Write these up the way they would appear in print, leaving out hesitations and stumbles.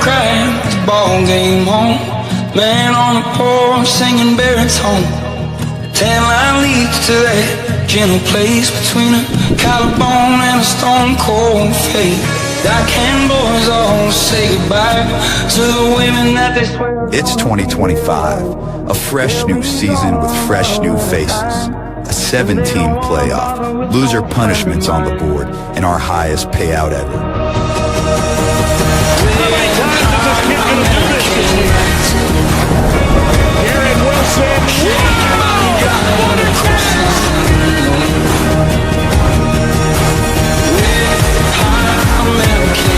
crack, this ball game on. Man on the porch singing baritone. Tan line leads to that gentle place between a collarbone and a stone cold fate. Doc and boys all say goodbye to the women that they swear. It's 2025, a fresh new season with fresh new faces. A 7-team playoff, loser punishments on the board, and our highest payout ever.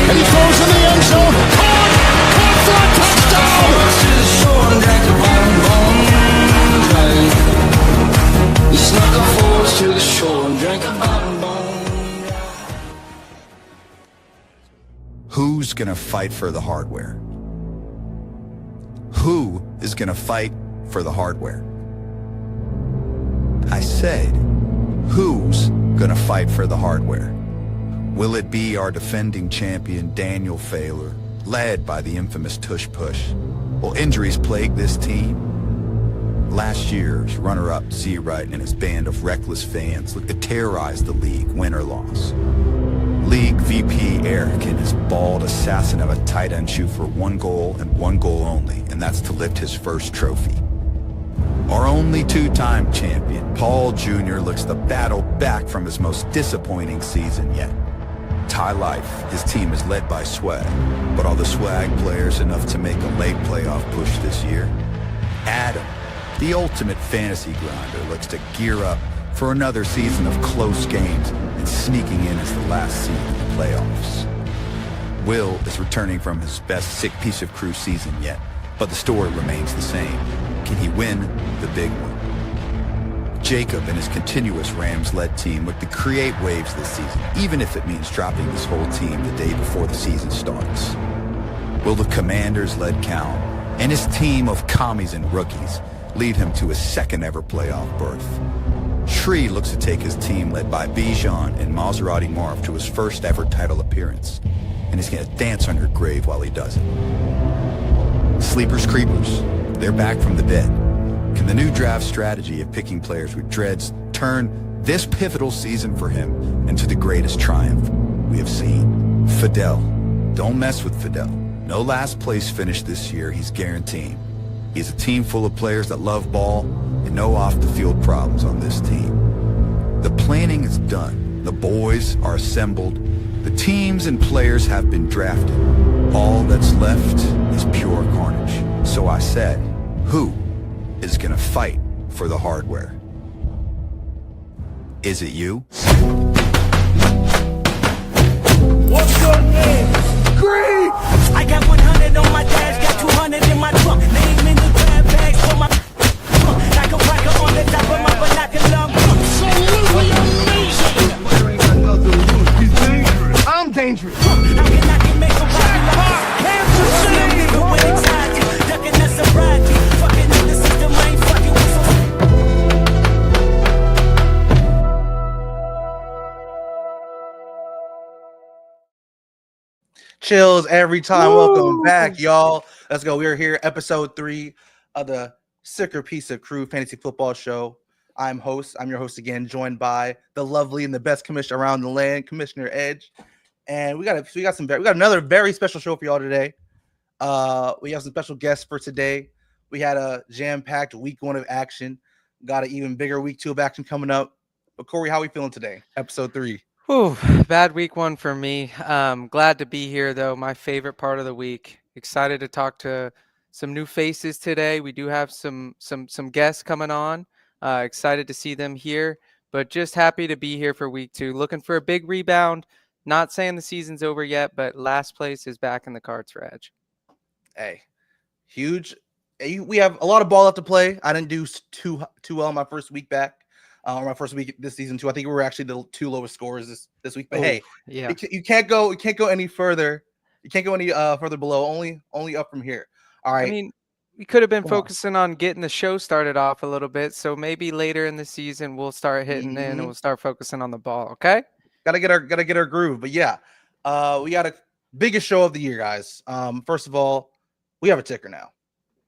And he throws in the end zone. Caught for a touchdown. We snuck our forwards to the shore and drank a bottom bone. Who's gonna fight for the hardware? Who is gonna fight for the hardware? I said, who's gonna fight for the hardware? Will it be our defending champion Daniel Faylor, led by the infamous Tush Push? Will injuries plague this team? Last year's runner-up Z Wright and his band of reckless fans looked to terrorize the league, win or loss. League VP Eric and his bald assassin of a tight end shoot for one goal and one goal only, and that's to lift his first trophy. Our only two-time champion, Paul Jr., looks to battle back from his most disappointing season yet. Ty Life, his team is led by Swag, but are the Swag players enough to make a late playoff push this year? Adam, the ultimate fantasy grinder, looks to gear up for another season of close games and sneaking in as the last seed in the playoffs. Will is returning from his best sick piece of crew season yet, but the story remains the same. Can he win the big one? Jacob and his continuous Rams-led team look to create waves this season, even if it means dropping his whole team the day before the season starts. Will the Commanders-led Cal and his team of commies and rookies lead him to his second-ever playoff berth? Shree looks to take his team led by Bijan and Maserati Marv to his first-ever title appearance, and he's going to dance on your grave while he does it. Sleepers Creepers, they're back from the dead. Can the new draft strategy of picking players with dreads turn this pivotal season for him into the greatest triumph we have seen? Fidel. Don't mess with Fidel. No last place finish this year he's guaranteeing. He's a team full of players that love ball and no off-the-field problems on this team. The planning is done. The boys are assembled. The teams and players have been drafted. All that's left is pure carnage. So I said, who is gonna fight for the hardware? Is it you? What's your name? Green! I got 100 on my dash, got 200 in my trunk. Name in the grab bags for my like a rocker on the top of my binocular. Absolutely amazing! There ain't got nothing to lose. He's dangerous. I'm dangerous. How can I make a Jackpot! Kansas City! when it's hot? Ducking that sobriety. Fucking in the system, I ain't fucking with some. Chills every time. Woo! Welcome back, y'all. Let's go. We're here, episode 3 of the Sicker Piece of Crew Fantasy Football Show. I'm your host again, joined by the lovely and the best commissioner around the land, Commissioner Edge. And we got another very special show for y'all today. We have some special guests for today. We had a jam-packed week 1 of action. Got an even bigger week 2 of action coming up. But Corey, how are we feeling today? Episode 3. Whew, bad week 1 for me. Glad to be here, though. My favorite part of the week. Excited to talk to some new faces today. We do have some guests coming on. Excited to see them here, but just happy to be here for week 2. Looking for a big rebound. Not saying the season's over yet, but last place is back in the cards for Edge. Hey, huge. We have a lot of ball left to play. I didn't do too well my first week back. My first week this season too. I think we were actually the 2 lowest scorers this week. But hey, yeah, you can't go any further. You can't go any further below. Only up from here. All right. I mean, we could have been focusing on getting the show started off a little bit. So maybe later in the season we'll start hitting in and we'll start focusing on the ball. Okay. Gotta get our groove. But yeah, we got biggest show of the year, guys. First of all, we have a ticker now.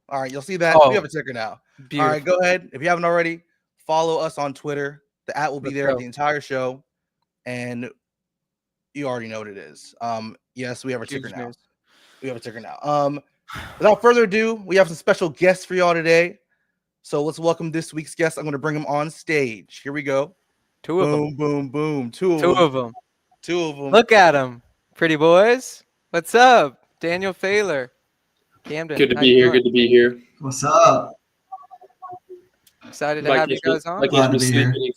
All right, you'll see that Oh, we have a ticker now. beautiful. All right, go ahead. If you haven't already, follow us on Twitter. The @ will be Let's there go. the entire show, and you already know what it is. Yes, we have a ticker Huge now. news. We have a ticker now. Without further ado, we have some special guests for y'all today. So let's welcome this week's guest. I'm going to bring him on stage. Here we go. Two of them. Boom, boom, boom. Two of them. Two of them. Look at them, pretty boys. What's up, Daniel Failer, Camden? Good to how be you here. doing? Good to be here. What's up? Excited to have you guys on. Like Glad to he's be here. sleeping and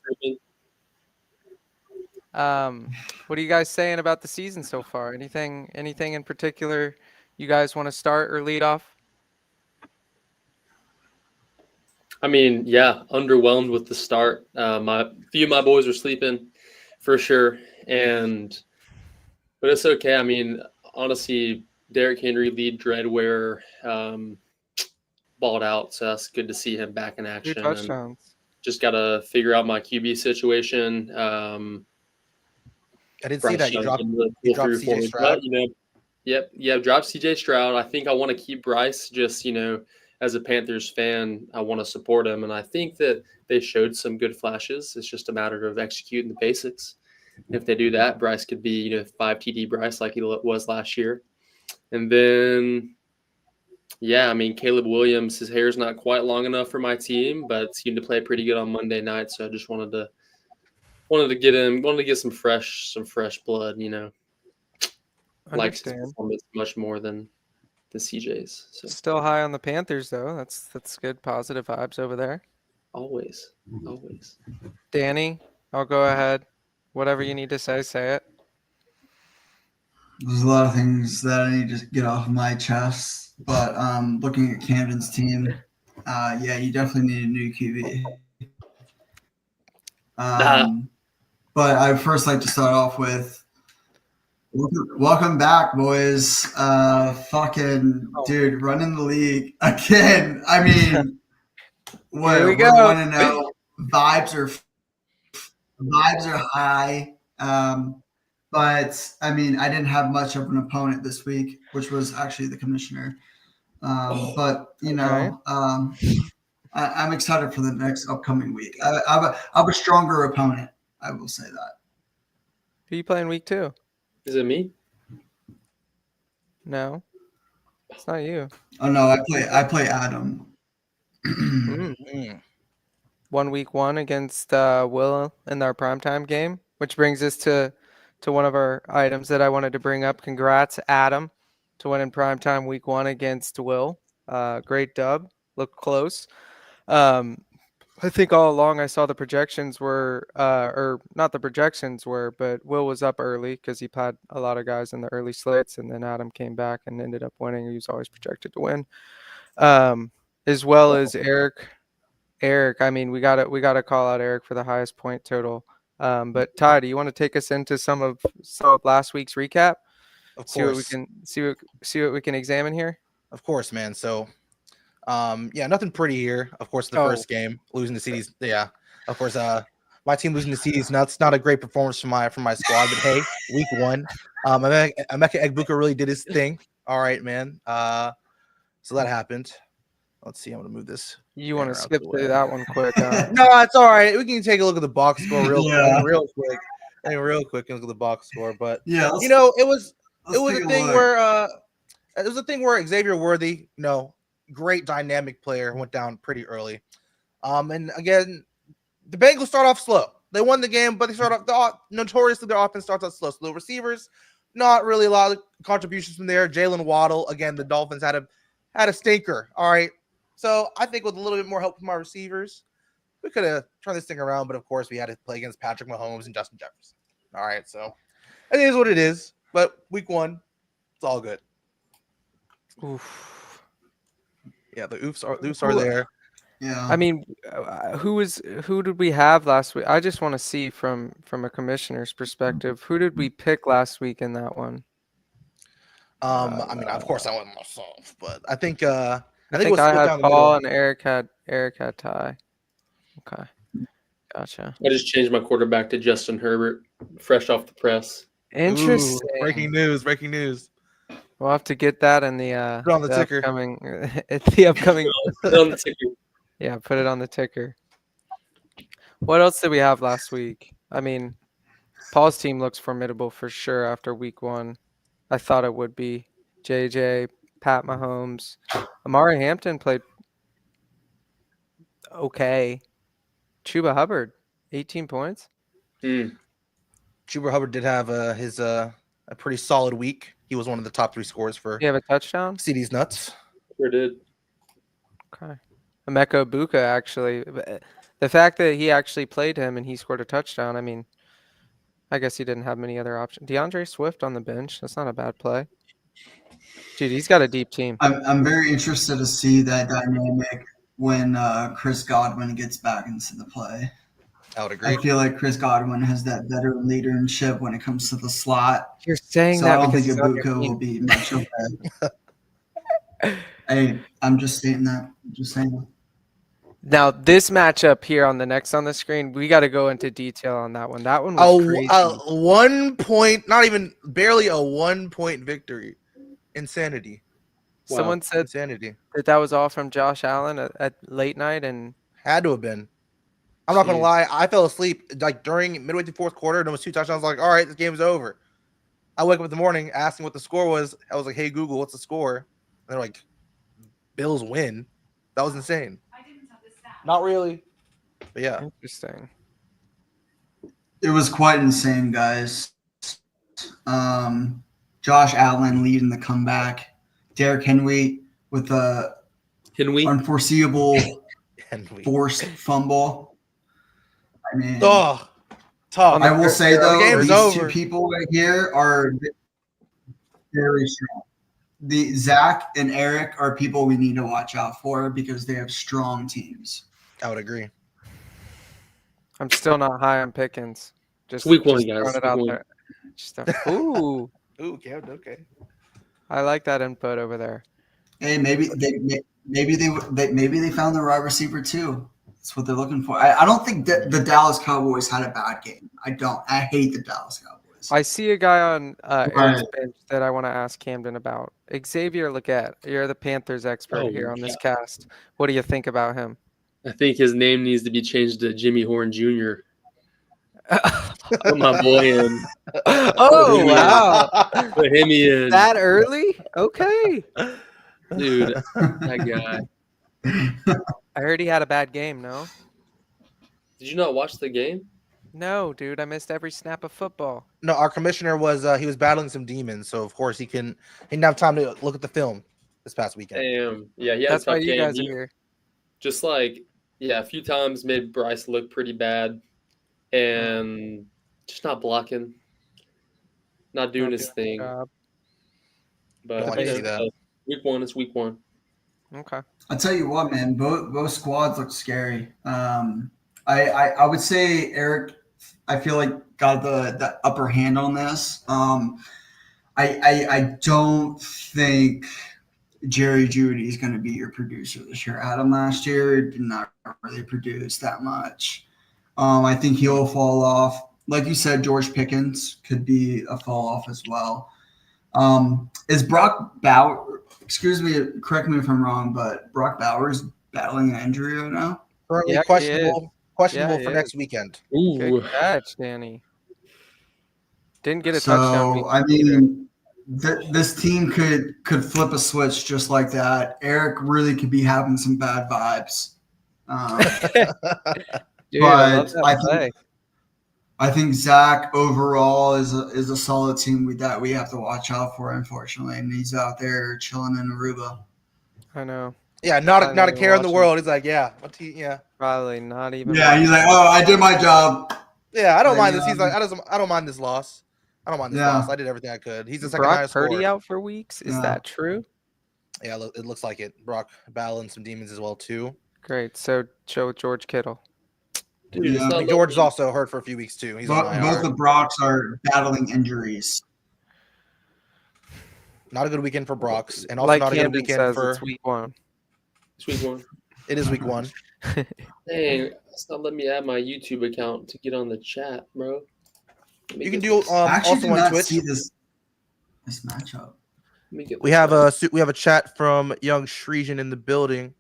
creeping. What are you guys saying about the season so far? Anything in particular you guys want to start or lead off? I mean, yeah, underwhelmed with the start. My few of my boys are sleeping for sure, but it's okay. I mean, honestly, Derrick Henry, lead Dreadwear, balled out, so that's good to see him back in Two action. And touchdowns. just got to figure out my QB situation. I didn't see that. You dropped CJ Stroud. But, dropped CJ Stroud. I think I want to keep Bryce. Just as a Panthers fan, I want to support him, and I think that they showed some good flashes. It's just a matter of executing the basics. If they do that, Bryce could be 5 TD Bryce like he was last year. And then, I mean, Caleb Williams, his hair's not quite long enough for my team, but seemed to play pretty good on Monday night. So I just wanted to get some fresh blood. Like his Understand. performance much more than the CJ's. So Still high on the Panthers though. That's good. Positive vibes over there. always. Danny, I'll go ahead. Whatever you need to say it. There's a lot of things that I need to get off my chest, but looking at Camden's team, you definitely need a new QB. But I'd first like to start off with welcome back, boys. Dude, running the league again. I mean, Here we go. we're 1-0. Vibes are high. But I mean, I didn't have much of an opponent this week, which was actually the commissioner. But I'm excited for the next upcoming week. I have a stronger opponent. I will say that. Who you playing week 2? Is it me? No, it's not you. Oh no, I play Adam. Won week 1 against Will in our primetime game, which brings us to one of our items that I wanted to bring up. Congrats, Adam, to win in primetime week 1 against Will. Great dub. Looked close. I think all along I saw the projections were, or not the projections were, but Will was up early because he had a lot of guys in the early slates, and then Adam came back and ended up winning. He was always projected to win, as well as Eric. I mean, we gotta call out Eric for the highest point total. But Ty, do you want to take us into some of last week's recap? Of course. See what we can see what we can examine here. Of course, man. So, nothing pretty here. Of course, the first game losing to CDs. Yeah, of course. My team losing to CDs. That's not a great performance from my squad. But hey, week 1, Emeka Egbuka really did his thing. All right, man. So that happened. Let's see. I'm gonna move this. You want to skip through that one quick? No, it's all right. We can take a look at the box score real quick. Real quick and look at the box score. But it was a thing where Xavier Worthy, great dynamic player, went down pretty early. And again, the Bengals start off slow. They won the game, but they start off notoriously their offense starts off slow. So the receivers, not really a lot of contributions from there. Jalen Waddle, again, the Dolphins had a stinker. All right. So I think with a little bit more help from our receivers, we could have turned this thing around. But of course, we had to play against Patrick Mahomes and Justin Jefferson. All right. So it is what it is. But week 1, it's all good. Oof. Yeah, the oofs are there. Yeah. I mean, who did we have last week? I just want to see from a commissioner's perspective, who did we pick last week in that one? I mean, of course, I went myself, but I think I think I had Paul and Eric had Ty. Okay, gotcha. I just changed my quarterback to Justin Herbert, fresh off the press. Interesting. Ooh, breaking news. We'll have to get that in the Put on the ticker. upcoming the upcoming. Put on the ticker. Yeah, put it on the ticker. What else did we have last week? I mean, Paul's team looks formidable for sure after week 1. I thought it would be. JJ, Pat Mahomes, Amari Hampton played okay. Chuba Hubbard, 18 points. Chuba Hubbard did have his a pretty solid week. He was one of the top 3 scorers for Do you have a touchdown? CD's nuts. Sure did. Okay. Emeka Buka, actually. The fact that he actually played him and he scored a touchdown, I mean, I guess he didn't have many other options. DeAndre Swift on the bench. That's not a bad play. Dude, he's got a deep team. I'm very interested to see that dynamic when Chris Godwin gets back into the play. I would I agree. feel like Chris Godwin has that better leadership when it comes to the slot. You're saying So that I don't because think he's on your Ibuka team. will be much of that. Hey, I'm just stating that. Just saying that. Now, this matchup here on the next on the screen, we got to go into detail on that one. That one was crazy. 1 point, not even barely a 1 point victory. Insanity. Someone said Insanity. that was all from Josh Allen at late night, and Had to have been. I'm not gonna Jeez. lie. I fell asleep like during midway through 4th quarter. There was 2 touchdowns. I was like, all right, this game's over. I wake up in the morning asking what the score was. I was like, hey Google, what's the score? And they're like, Bills win. That was insane. Not really, but yeah. interesting. It was quite insane, guys. Josh Allen leading the comeback. Derrick Henry with a Can we? unforeseeable And we. forced fumble. I mean, Oh, tough. I will say The though, game is these over. 2 people right here are very strong. The Zach and Eric are people we need to watch out for because they have strong teams. I would agree. I'm still not high on Pickens. Just Week 1, just guys. throwing it Week out 1. there. Ooh, Ooh, okay. I like that input over there. Hey, maybe they found the wide receiver too. That's what they're looking for. I don't think that the Dallas Cowboys had a bad game. I don't. I hate the Dallas Cowboys. I see a guy on Eric's Right. bench that I want to ask Camden about. Xavier Legette. You're the Panthers expert Oh, here on this cast. What do you think about him? I think his name needs to be changed to Jimmy Horn Jr. Put my boy in. Oh, wow. Put him in. That early? Okay. Dude, that guy. I heard he had a bad game, no? Did you not watch the game? No, dude. I missed every snap of football. No, our commissioner was he was battling some demons, so of course he didn't have time to look at the film this past weekend. Damn. Yeah, he had That's a why tough you game. guys are He here. just a few times made Bryce look pretty bad and just not blocking, not doing his thing. Job. But Don't like to see that. Week 1 is week 1. Okay. I'll tell you what, man. Both squads look scary. I would say Eric, I feel like got the upper hand on this. I don't think Jerry Jeudy is going to be your producer this year. Adam last year did not really produce that much. I think he'll fall off. Like you said, George Pickens could be a fall off as well. Is Brock Bowers? Excuse me, correct me if I'm wrong, but Brock Bowers battling an injury right now. Currently Yeah, he questionable Yeah, he for is. next weekend. Ooh. Good catch, Danny. Didn't get a touchdown. So week I either. mean, this team could flip a switch just like that. Eric really could be having some bad vibes. Dude, I love but that I play. think I think Zach overall is a solid team that we have to watch out for, unfortunately, and he's out there chilling in Aruba. I know. Yeah, not I a know, care in the watching. world. He's like, yeah, yeah, Probably not even. Yeah, he's like, oh, I did my job. yeah. I don't Like, mind this. He's like, I don't mind this loss. I don't mind this Yeah. loss. I did everything I could. He's the second Brock highest Purdy scorer. out for weeks. Is Yeah. that true? Yeah, it looks like it. Brock battling some demons as well too. Great. So George Kittle. Dude, Yeah. it's I not mean, George is looking- also hurt for a few weeks too. He's on Both IR. the Brocks are battling injuries. Not a good weekend for Brock's, and also Like not a good Camden weekend says, for. it's week 1. It's week 1. It is week 1. Dang, it's not letting me add my YouTube account to get on the chat, bro. Let me You can get do this. I actually also did on not Twitch. see this matchup. Let me get We this have right. a chat from Young Shreesian in the building.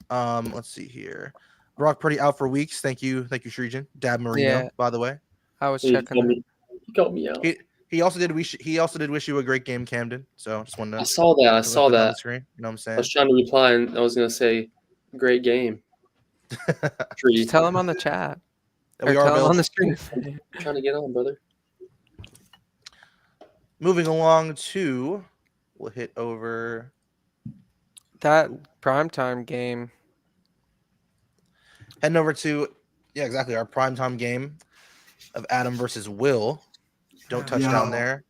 Let's see here. Brock Purdy out for weeks. Thank you, Shreesian. Dab Marino, Yeah, by the way. I was He checking called that. me. He called me out. He also did wish you a great game, Camden. So just wanted I to saw that. I put saw that on the that. screen. You know what I'm I was saying? trying to reply, and I was gonna say, "Great game, Just Tree." tell him on the chat And or we are tell him on available. the screen. I'm trying to get on, brother. Moving along to, we'll hit over That primetime game. heading over to exactly our primetime game of Adam versus Will. Don't touch down Yo. there.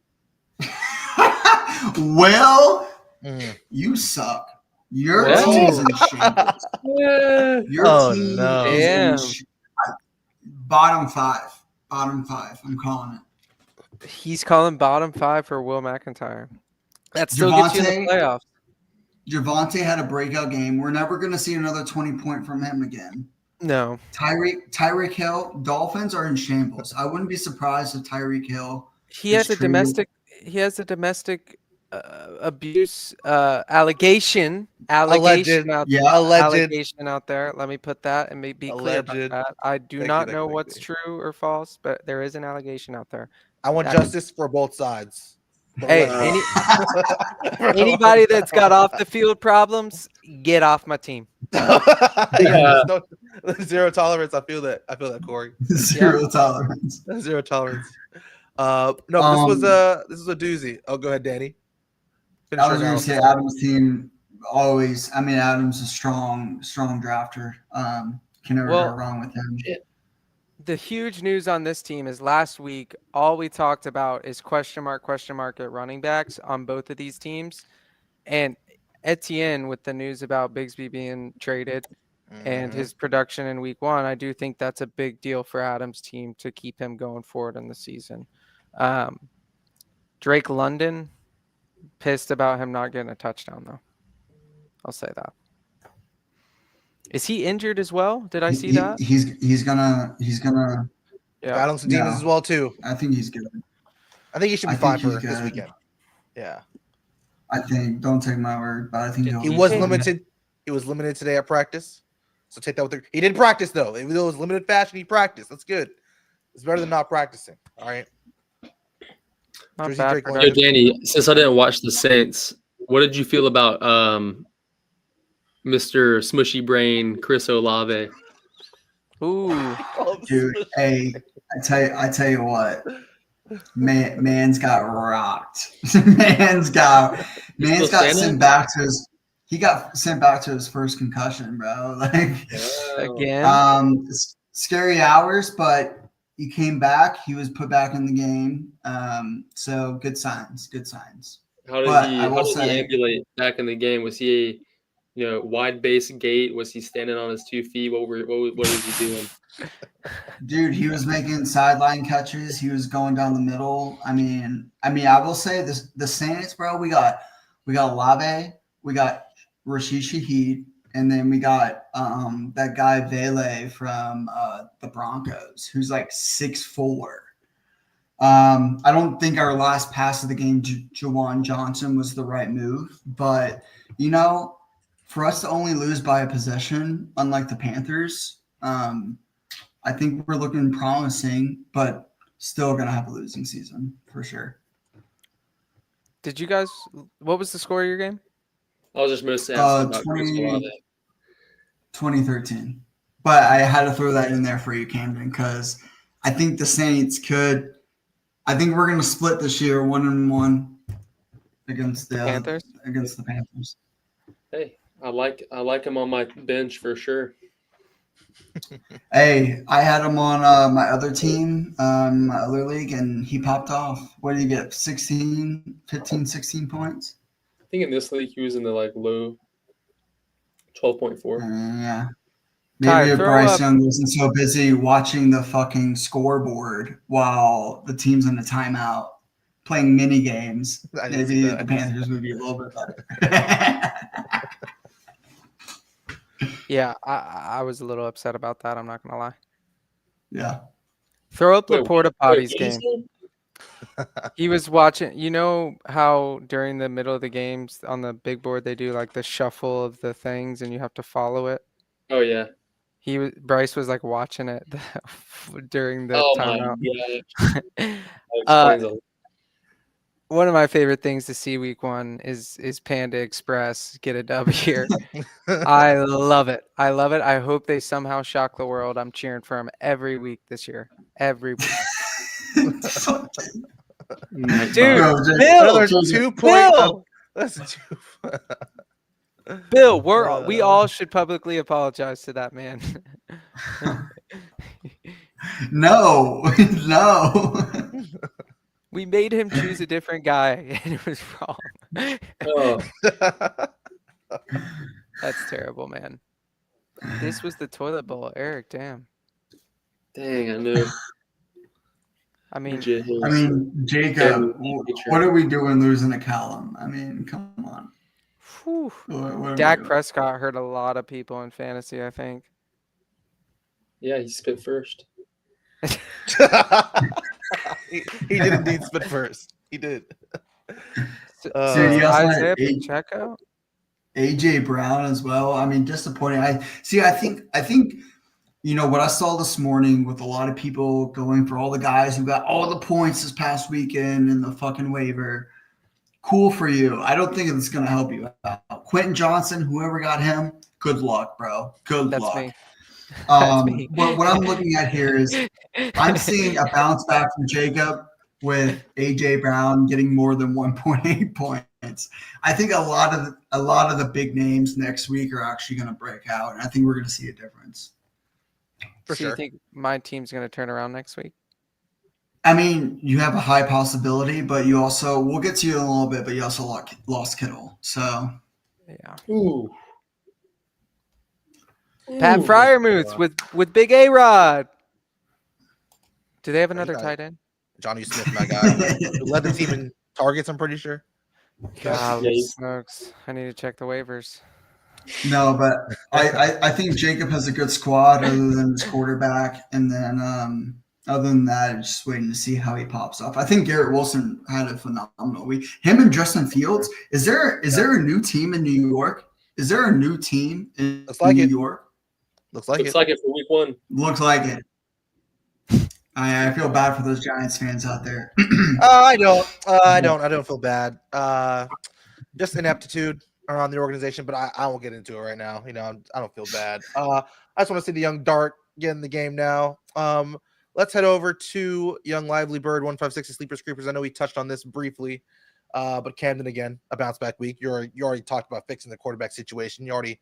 Well, Mm. you suck. Your What? team is in shambles. Yeah. Your Oh, team no. is in Damn. bottom five. Bottom five. I'm calling it. He's calling bottom 5 for Will McIntyre. That still gets you in the playoffs. Javante had a breakout game. We're never going to see another 20-point from him again. No. Tyreek Hill, Dolphins are in shambles. I wouldn't be surprised if Tyreek Hill He has a domestic abuse allegation Alleged. out Yeah. allegation out there. Let me put that and be clear about Alleged. that. I do Thank not you, know thank what's you. true or false, but there is an allegation out there. I want That- justice for both sides. But Hey, allegedly. anybody that's got off the field problems, get off my team. Yeah, zero tolerance. I feel that, Corey. Zero tolerance. Zero tolerance. No, but this was a doozy. Oh, go ahead, Danny. Finish I your was going to say analysis. Adam's team always. I mean, Adam's a strong drafter. Can never go wrong with him. The huge news on this team is last week, all we talked about is question mark at running backs on both of these teams. And Etienne, with the news about Bigsby being traded and his production in week 1, I do think that's a big deal for Adam's team to keep him going forward in the season. Drake London, pissed about him not getting a touchdown, though. I'll say that. Is he injured as well? Did I see that? He's gonna. Yeah. Adam's team is as well too. I think he's good. I think he should be fine for this weekend. Yeah. I think. Don't take my word, but I think He was limited. He was limited today at practice. So take that with he didn't practice though. Even though it was limited fashion, he practiced. That's good. It's better than not practicing. All right. Not bad. Yo, Danny, since I didn't watch the Saints, what did you feel about Mr. Smushy Brain Chris Olave? Ooh, dude. Hey, I tell you what. Man's got rocked. man's got sent back to his. He got sent back to his first concussion, bro. Like again. Scary hours, but he came back. He was put back in the game. So good signs. Good signs. How did he ambulate back in the game? Was he wide base gait? Was he standing on his 2 feet? What was he doing? Dude, he was making sideline catches. He was going down the middle. I mean, I will say this: the Saints, bro. We got Olave, we got Rashid Shaheed, and then we got that guy Vele from the Broncos, who's like 6'4". I don't think our last pass of the game, Jawan Johnson, was the right move, but for us to only lose by a possession, unlike the Panthers, I think we're looking promising, but still going to have a losing season for sure. Did you guys? What was the score of your game? I was just mostly asking about Chris Olave. 2013. But I had to throw that in there for you, Camden, because I think the Saints could. I think we're going to split this year 1-1 against the Panthers. Against the Panthers. Hey, I like him on my bench for sure. Hey, I had him on my other team, my other league, and he popped off. What did he get? 15, 16 points? I think in this league he was in the low 12.4. Yeah. Maybe if Bryce Young wasn't so busy watching the fucking scoreboard while the team's in a timeout playing mini games, maybe the Panthers would be a little bit better. Yeah, I was a little upset about that. I'm not gonna lie. Yeah. Throw up the porta potties game. He was watching. You know how during the middle of the games on the big board they do like the shuffle of the things, and you have to follow it. Oh yeah. Bryce was like watching it during the Oh my timeout. god. That Uh, explains a one of my favorite things to see week 1 is Panda Express get a dub here. I love it. I love it. I hope they somehow shock the world. I'm cheering for him every week this year. Every week. night Dude, bug. Bro, just- Bill, Another 2 point. Bill, That's Bill, we all should publicly apologize to that man. No, no. We made him choose a different guy, and it was wrong. Oh, That's terrible, man. This was the toilet bowl, Eric. Damn. dang, I knew. I mean, Jacob, what are we doing losing to Callum? I mean, come on. whew. What are Dak we doing? Prescott hurt a lot of people in fantasy, I think. Yeah, he spit first. he did indeed spit first. He did. Dude, he also had Isaiah eight- Pacheco? AJ Brown as well. I mean, disappointing. I think what I saw this morning with a lot of people going for all the guys who got all the points this past weekend in the fucking waiver. Cool for you. I don't think it's going to help you out. Quentin Johnson, whoever got him, good luck, bro. Good That's luck. me. That's me. What I'm looking at here is I'm seeing a bounce back from Jacob with AJ Brown getting more than 1.8 points. I think a lot of the big names next week are actually going to break out, and I think we're going to see a difference. For So sure. you think my team's going to turn around next week? I mean, you have a high possibility, but you also we'll get to you in a little bit, but you also lost Kittle. So Yeah. Ooh. Pat Fryermuth with Big A-Rod. Do they have you another got tight end? Johnny Smith, my guy, who led the team in targets. I'm pretty sure. Golly Yeah, smokes. I need to check the waivers. no, but I think Jacob has a good squad other than his quarterback, and then other than that, just waiting to see how he pops up. I think Garrett Wilson had a phenomenal week. Him and Justin Fields. Is there a new team in New York? Is there a new team in Looks like New it. York? Looks like Looks it. like it for week 1. Looks like it. I feel bad for those Giants fans out there. I don't feel bad. Just ineptitude around the organization, but I won't get into it right now. I don't feel bad. I just want to see the young Dart get in the game now. Let's head over to young Lively Bird 156 Sleepers Creepers. I know we touched on this briefly, but Camden again, a bounce back week. You already talked about fixing the quarterback situation. You already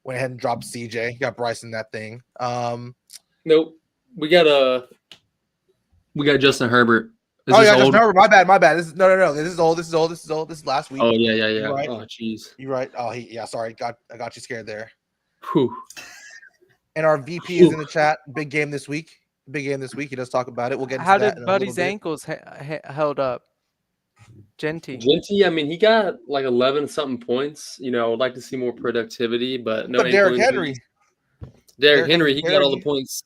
went ahead and dropped CJ. You got Bryce in that thing. Nope. We got Justin Herbert. Justin Herbert. My bad. This is no. This is old. This is last week. Oh yeah. You're right. Oh jeez. You're right. Oh, sorry. I got you scared there. Whew. And our VP is in the chat. Big game this week. He does talk about it. We'll get into How that did in a Buddy's little bit. ankles held up? Genty. Genty, I mean, he got like 11 something points. I would like to see more productivity, but no. But Derrick Henry. Derrick Henry, he got all the points.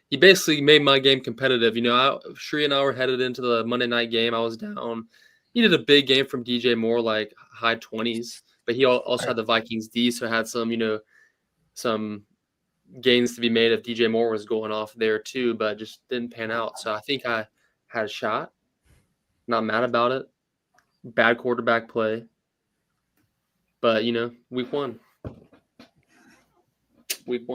He basically made my game competitive. Shree and I were headed into the Monday night game. I was down. He did a big game from DJ Moore, like high 20s, but he also had the Vikings D, so had some, some gains to be made if DJ Moore was going off there too, but just didn't pan out. So I think I had a shot. Not mad about it. Bad quarterback play. But, week 1. Week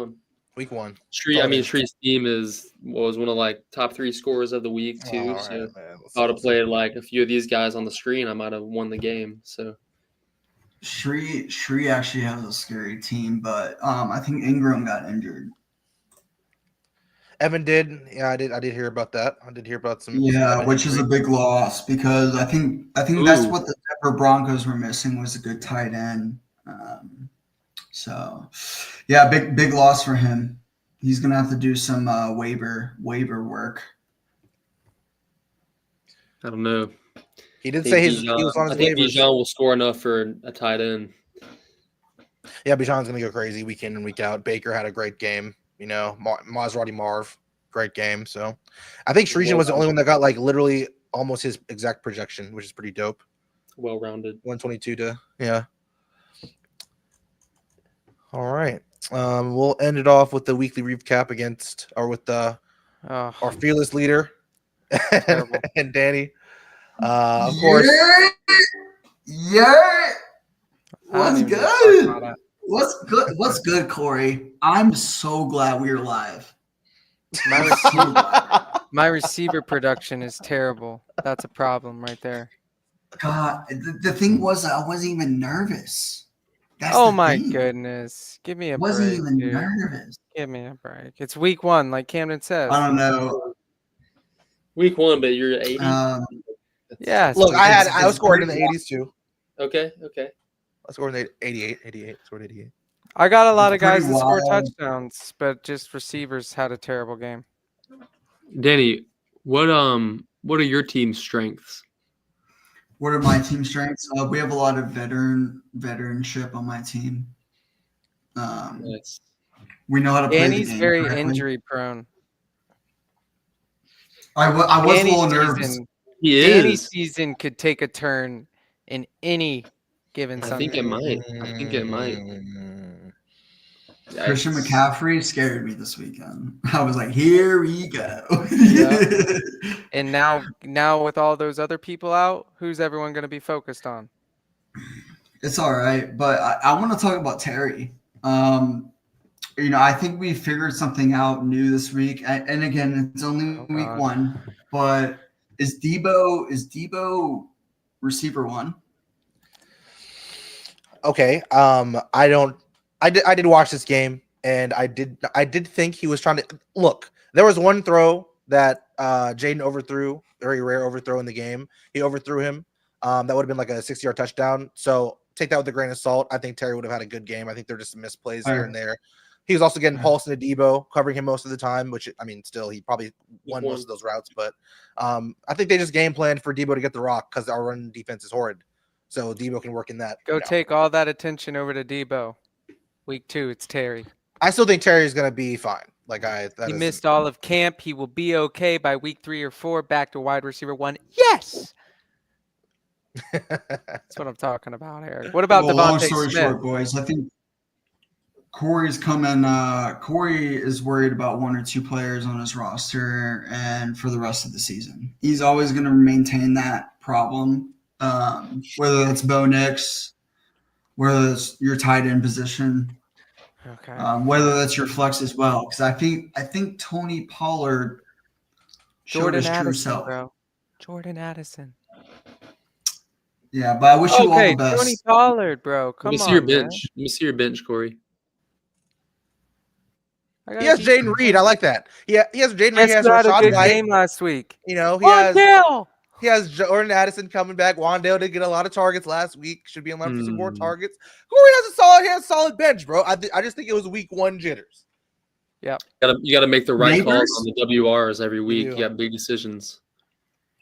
one. Shree's team was one of like top 3 scorers of the week too. All So right, man. if I would have played like a few of these guys on the screen, I might have won the game. So Shree actually has a scary team, but I think Ingram got injured. Evan did. Yeah, I did hear about that. I did hear about some. Yeah, which is a big loss because I think that's what the Denver Broncos were missing was a good tight end. So, yeah, big loss for him. He's gonna have to do some waiver work. I don't know. He did say he was on his I think waivers. Bijan will score enough for a tight end. Yeah, Bijan's gonna go crazy week in and week out. Baker had a great game. Maserati Marv, great game. So I think Shreesian was the only one that got like literally almost his exact projection, which is pretty dope. Well-rounded. 122 to yeah. All right. We'll end it off with the weekly recap with Oh, our fearless leader terrible. and Danny. Of course. Yeah. I don't What's even wanna talk good? about it. What's good? What's good, Corey? I'm so glad we're live. My receiver production is terrible. That's a problem right there. God, the thing was, I wasn't even nervous. That's Oh the my thing. goodness. Give me a Wasn't break, even dude. nervous. Give me a break. It's week 1, like Camden says. I don't know. Week 1, but you're 80. Yes. Look, but I was it's scoring in the pretty 80s too. Okay. I scored in the 88. Scored 88. I got a lot of It's pretty guys that score wild. touchdowns, but just receivers had a terrible game. Danny, what are your team's strengths? What are my team strengths? We have a lot of veteranship on my team. Yes. We know how to play the Danny's game very correctly. injury prone. I was a little Danny's nervous. season, He Danny's is. season could take a turn in any given I Sunday. think it might. Christian Yikes. McCaffrey scared me this weekend. I was like, here we go. Yeah. And now with all those other people out, who's everyone going to be focused on? It's all right, but I want to talk about Terry. I think we figured something out new this week, and again, it's only week God. 1. But is Debo receiver 1? Okay. I did watch this game, and I did think he was trying to look. There was one throw that Jaden overthrew, very rare overthrow in the game. He overthrew him. That would have been like a 60-yard touchdown. So take that with a grain of salt. I think Terry would have had a good game. I think they're just misplays here and there. He was also getting pulsed into Debo, covering him most of the time, which, I mean, still, he probably won most of those routes. But I think they just game planned for Debo to get the rock because our run defense is horrid. So Debo can work in that. Go take all that attention over to Debo. Week 2, it's Terry. I still think Terry is going to be fine. He missed all of camp. He will be okay by week 3 or 4. Back to wide receiver 1. Yes. That's what I'm talking about, Eric. What about Long Devontae story Smith? short, boys, I think Corey's coming. Corey is worried about 1 or 2 players on his roster, and for the rest of the season, he's always going to maintain that problem. Whether that's Bo Nix, whether it's your tight end position, Okay. whether that's your flex as well. Because I think Tony Pollard showed Jordan his true Addison, self. bro. Jordan Addison. Yeah, but I wish you all the best. Tony Pollard, bro. Come Let me on, see your man. bench. Let me see your bench, Corey. He has Jaden Reed. I like that. Yeah, he has Jaden Reed. He has had a Rashad good White. game last week. He has Jordan Addison coming back. Wandale did get a lot of targets last week. Should be in line for some more targets. Corey has a solid bench, bro. I just think it was week 1 jitters. Yeah. You gotta make the right Neighbors? calls on the WRs every week. do. You got big decisions.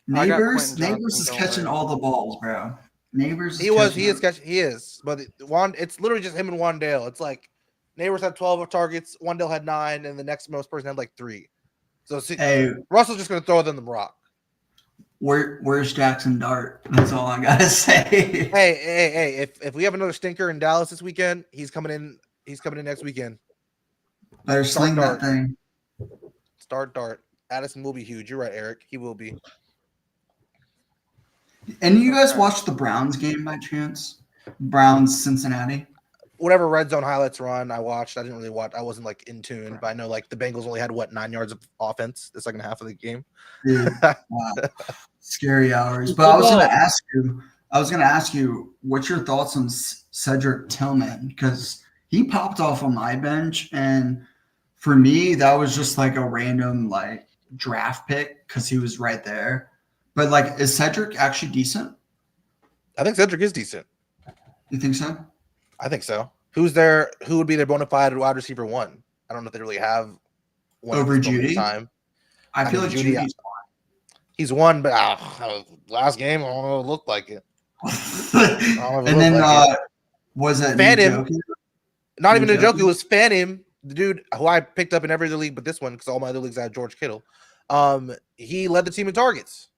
Neighbors Quentin is Johnson, don't catching worry. all the balls, bro. Neighbors. He is. But it's literally just him and Wandale. It's like Neighbors had 12 targets. Wandale had 9, and the next most person had like 3. So Hey, Russell's just gonna throw them the rock. where's Jackson Dart? That's all I gotta say. Hey! If we have another stinker in Dallas this weekend, he's coming in. He's coming in next weekend. Better sling Dart. that thing. Start Dart. Addison will be huge. You're right, Eric. He will be. And you guys watched the Browns game by chance? Browns Cincinnati. Whatever red zone highlights run, I watched. I didn't really watch. I wasn't like in tune, but I know like the Bengals only had 9 yards of offense the second half of the game. Dude, wow. Scary hours. But I was gonna ask you, what's your thoughts on Cedric Tillman? Because he popped off on my bench, and for me, that was just like a random like draft pick because he was right there. But like, is Cedric actually decent? I think Cedric is decent. You think so? I think so. Who would be their bona fide wide receiver 1? I don't know if they really have one Over at this moment in Judy? time. I feel like Judy, Judy's he's one, but last game I don't know. It looked like it. and then was it Phantom? Not even a joke. Njoku? It was Phantom, the dude who I picked up in every other league but this one because all my other leagues I had George Kittle. He led the team in targets.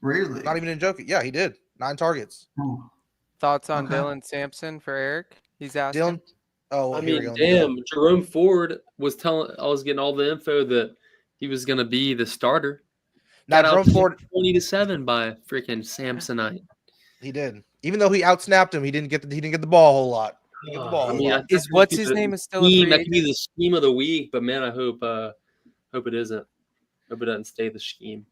Really? Not even a joke. Yeah, he did 9 targets. Oh, Thoughts on okay. Dylan Sampson for Eric? He's asking. Dylan. Oh, I here we mean, go. damn, Jerome Ford was telling I was getting all the info that he was gonna be the starter. Now Got Jerome out Ford, 20-7 by freaking Samsonite. he did. Even though he outsnapped him, he didn't get the ball a whole lot. He didn't get the ball a I whole mean, lot. Is what's his name is still a free that could be agent? the scheme of the week, but man, I hope it isn't. Hope it doesn't stay the scheme.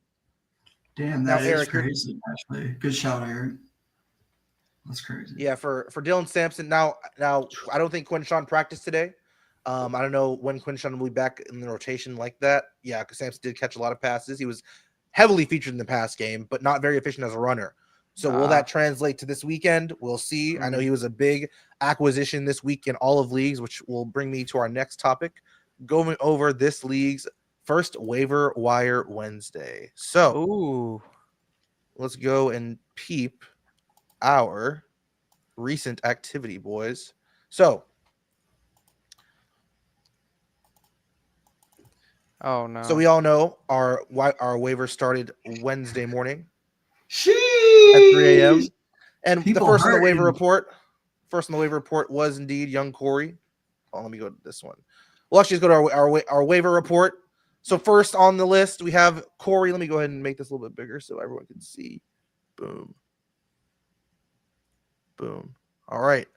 Damn, Now, that is Eric, you're- crazy. Actually, good shout, Eric. That's crazy. Yeah, for Dylan Sampson. Now I don't think Quinshawn practiced today. I don't know when Quinshawn will be back in the rotation like that. Yeah, because Sampson did catch a lot of passes. He was heavily featured in the pass game, but not very efficient as a runner. So will that translate to this weekend? We'll see. I know he was a big acquisition this week in all of leagues, which will bring me to our next topic, going over this league's first waiver wire Wednesday. So Ooh. let's go and peep our recent activity, boys. So Oh no. so we all know our waiver started Wednesday morning Sheesh. at 3 a.m. And People the first on the waiver hurting. report was indeed young Corey. Oh, let me go to this one. Well, actually, let's go to our waiver report. So first on the list, we have Corey. Let me go ahead and make this a little bit bigger so everyone can see. Boom. Boom. All right.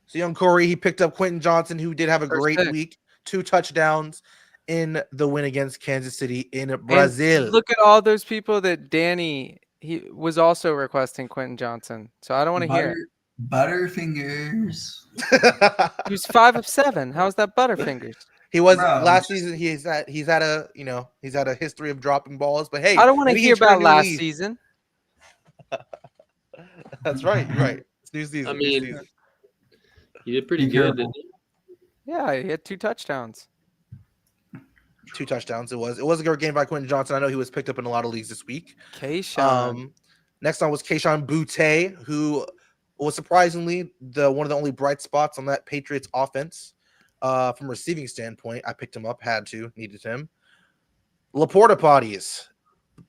So young Corey, he picked up Quentin Johnson, who did have a First great pick. week. 2 touchdowns in the win against Kansas City in And Brazil. look at all those people that Danny he was also requesting Quentin Johnson. So I don't want to hear it. Butterfingers. He was 5 of 7. How's that Butterfingers? He was Bro, last season. He's had a history of dropping balls, but hey, I don't want to maybe hear he turned a about new last leaf. season. That's right. You're right. It's new season. I new mean, season. he did pretty Be good. careful. Didn't he? Yeah, he had 2 touchdowns. 2 touchdowns. It was a good game by Quentin Johnson. I know he was picked up in a lot of leagues this week. Kayshawn. Next on was Kayshawn Butte, who was surprisingly one of the only bright spots on that Patriots offense. From a receiving standpoint, I picked him up, needed him. Laporta potties,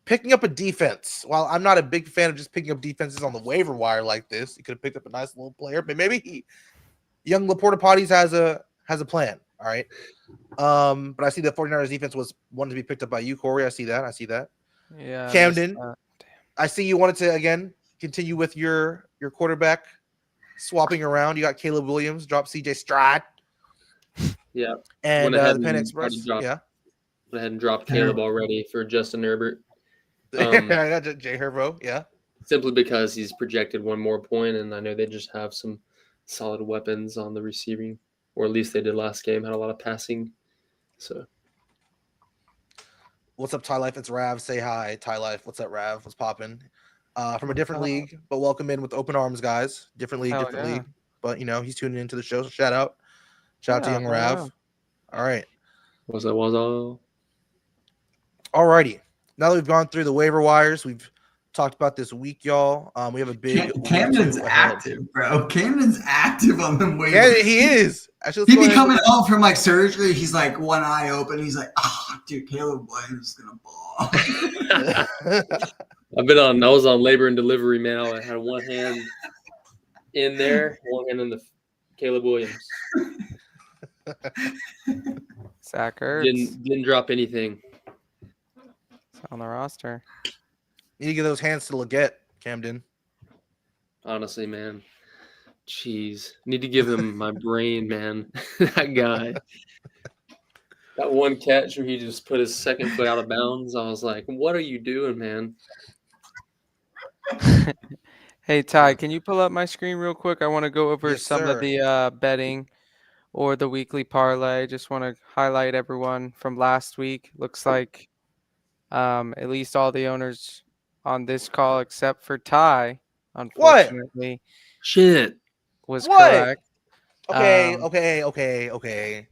picking up a defense. While I'm not a big fan of just picking up defenses on the waiver wire like this, he could have picked up a nice little player, but maybe young Laporta potties has a plan. All right. But I see the 49ers defense was wanted to be picked up by you, Corey. I see that. Yeah. I Camden, missed that. I see you wanted to again continue with your quarterback swapping around. You got Caleb Williams, drop CJ Stroud. Yeah. And Went ahead the Penn and Express. already dropped- Yeah. Went ahead and dropped Caleb already for Justin Herbert. I got Jay Herbo. Yeah. Simply because he's projected one more point, and I know they just have some solid weapons on the receiving, or at least they did last game. Had a lot of passing. So What's up, Ty Life? It's Rav. Say hi, Ty Life. What's up, Rav? What's popping? From a different league, but welcome in with open arms, guys. Different league, Hell different yeah. league. But he's tuning into the show. So shout out to Yeah, young hell Rav. yeah. All right. was all. All righty. Now that we've gone through the waiver wires, we've talked about this week, y'all. We have a big week Camden's two ahead. active, bro. Camden's active on them waivers. Yeah, he is. Actually, He let's be go ahead coming home from like surgery. He's like one eye open. He's like, dude, Caleb Williams is gonna ball. and- I was on labor and delivery, man. I had one hand in there, one hand in the Caleb Williams. Zach Ertz Didn't drop anything. is on the roster. Need to get those hands to Leggett, Camden. Honestly, man. Jeez. Need to give him my brain, man. That guy. That one catch where he just put his second foot out of bounds. I was like, what are you doing, man? Hey, Ty, can you pull up my screen real quick? I want to go over Yes, some of sir. the betting or the weekly parlay. Just want to highlight everyone from last week. Looks like at least all the owners on this call except for Ty, unfortunately, Shit. was What? correct. Okay.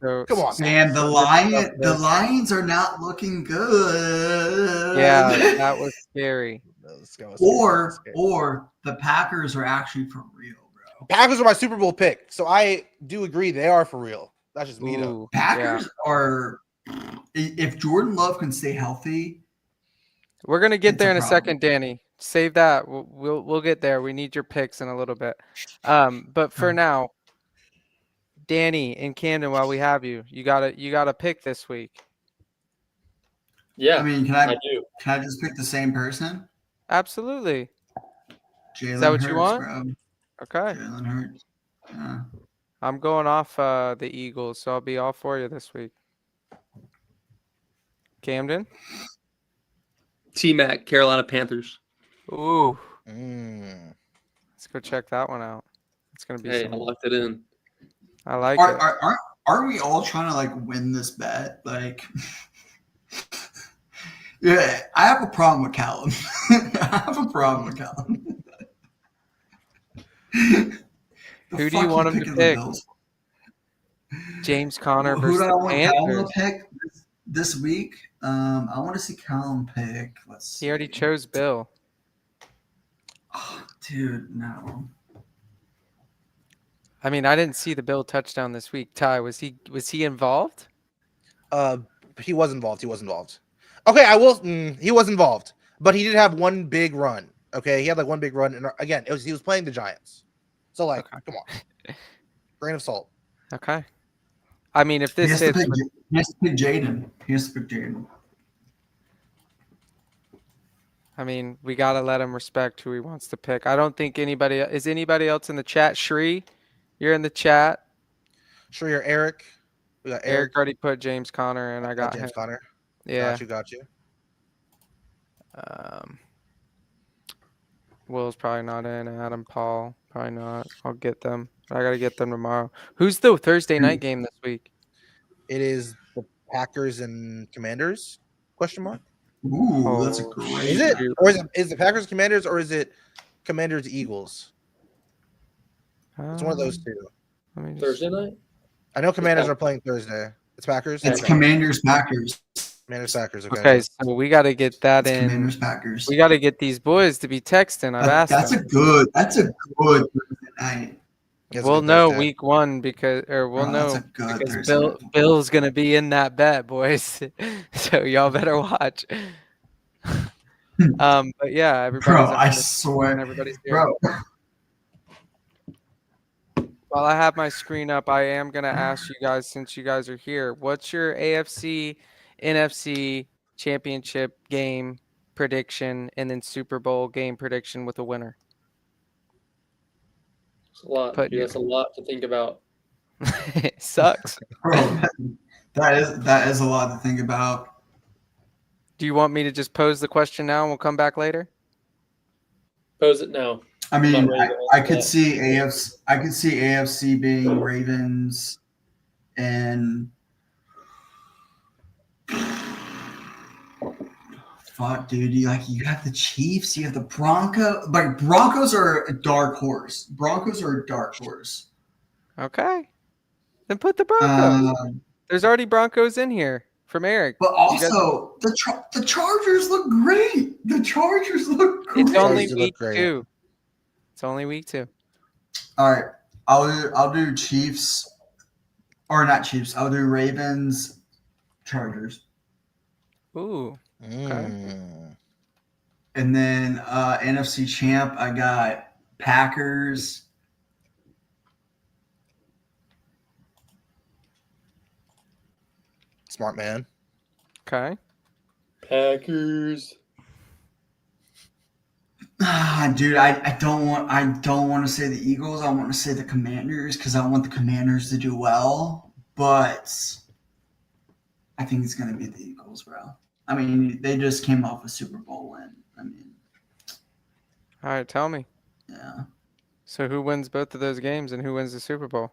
So, Come on, Man, the Stuff there. Lions are not looking good. Yeah, that was scary. Let's go. or the Packers are actually for real, bro. Packers are my Super Bowl pick, so I do agree they are for real. That's just me, though. Ooh, Packers are. If Jordan Love can stay healthy, We're gonna get It's a there in a problem. second, Danny. Save that. We'll get there. We need your picks in a little bit. But for now, Danny and Camden, while we have you, you gotta pick this week. Yeah, I mean, I do. can I just pick the same person? Absolutely. Jalen that what Hurts, you want? bro. Okay. Jalen Hurts. Yeah. I'm going off the Eagles, so I'll be all for you this week. Camden? T-Mac, Carolina Panthers. Ooh. Mm. Let's go check that one out. It's gonna be Hey, I some. locked it in. I like it. Aren't we all trying to like win this bet? Like, yeah, I have a problem with Callum. I have a problem with Callum. Who do you want him to pick? James Conner Who versus do I the want Callum Panthers. to pick this week? I want to see Callum pick. Let's see. He already chose Bill. Oh, dude, no. I mean, I didn't see the Bill touchdown this week. Ty, was he involved? He was involved. He was involved. Okay, I will. He was involved, but he did have one big run. Okay, he had like one big run, and again, he was playing the Giants. So like, come on, grain of salt. Okay. I mean, if this He hits, has to pick Jaden. He has to pick Jaden. I mean, we gotta let him respect who he wants to pick. I don't think anybody else in the chat. Shri, you're in the chat. Shri or Eric? We got Eric already put James Conner, and I got James him. Conner. Yeah. Got you. Will's probably not in. Adam, Paul, probably not. I'll get them. I gotta get them tomorrow. Who's the Thursday night game this week? It is the Packers and Commanders? Question mark. Ooh, that's a great. Is it, or is it Packers Commanders, or is it Commanders Eagles? It's one of those two. Thursday night? I know Commanders are playing Thursday. It's Packers. It's Commanders Packers. Commanders Packers. Okay, so we got to get that in. Commanders Packers. We got to get these boys to be texting. I've asked That's them. That's a good Thursday night. We'll know week one because because Bill's gonna be in that bet, boys. So y'all better watch. But yeah, everybody's. Bro, I swear, everybody's here. bro. While I have my screen up, I am gonna ask you guys, since you guys are here, what's your AFC, NFC championship game prediction, and then Super Bowl game prediction with a winner? It's a lot. That's a lot to think about. It sucks. Bro, that is a lot to think about. Do you want me to just pose the question now and we'll come back later? Pose it now. I mean, I could see AFC. I could see AFC being Ravens and fuck, dude. You have the Chiefs. You have the Broncos. Like Broncos are a dark horse. Broncos are a dark horse. Okay, then put the Broncos. There's already Broncos in here from Eric. But also, the Chargers look great. The Chargers look great. It's only week 2. It's only week 2. All right, I'll do Chiefs, or not Chiefs. I'll do Ravens, Chargers. Ooh. Okay. And then NFC champ, I got Packers. Smart man. Okay. Packers. Dude, I don't want to say the Eagles. I want to say the Commanders because I want the Commanders to do well. But I think it's gonna be the Eagles, bro. I mean, they just came off a Super Bowl win. I mean, all right, tell me. Yeah. So who wins both of those games and who wins the Super Bowl?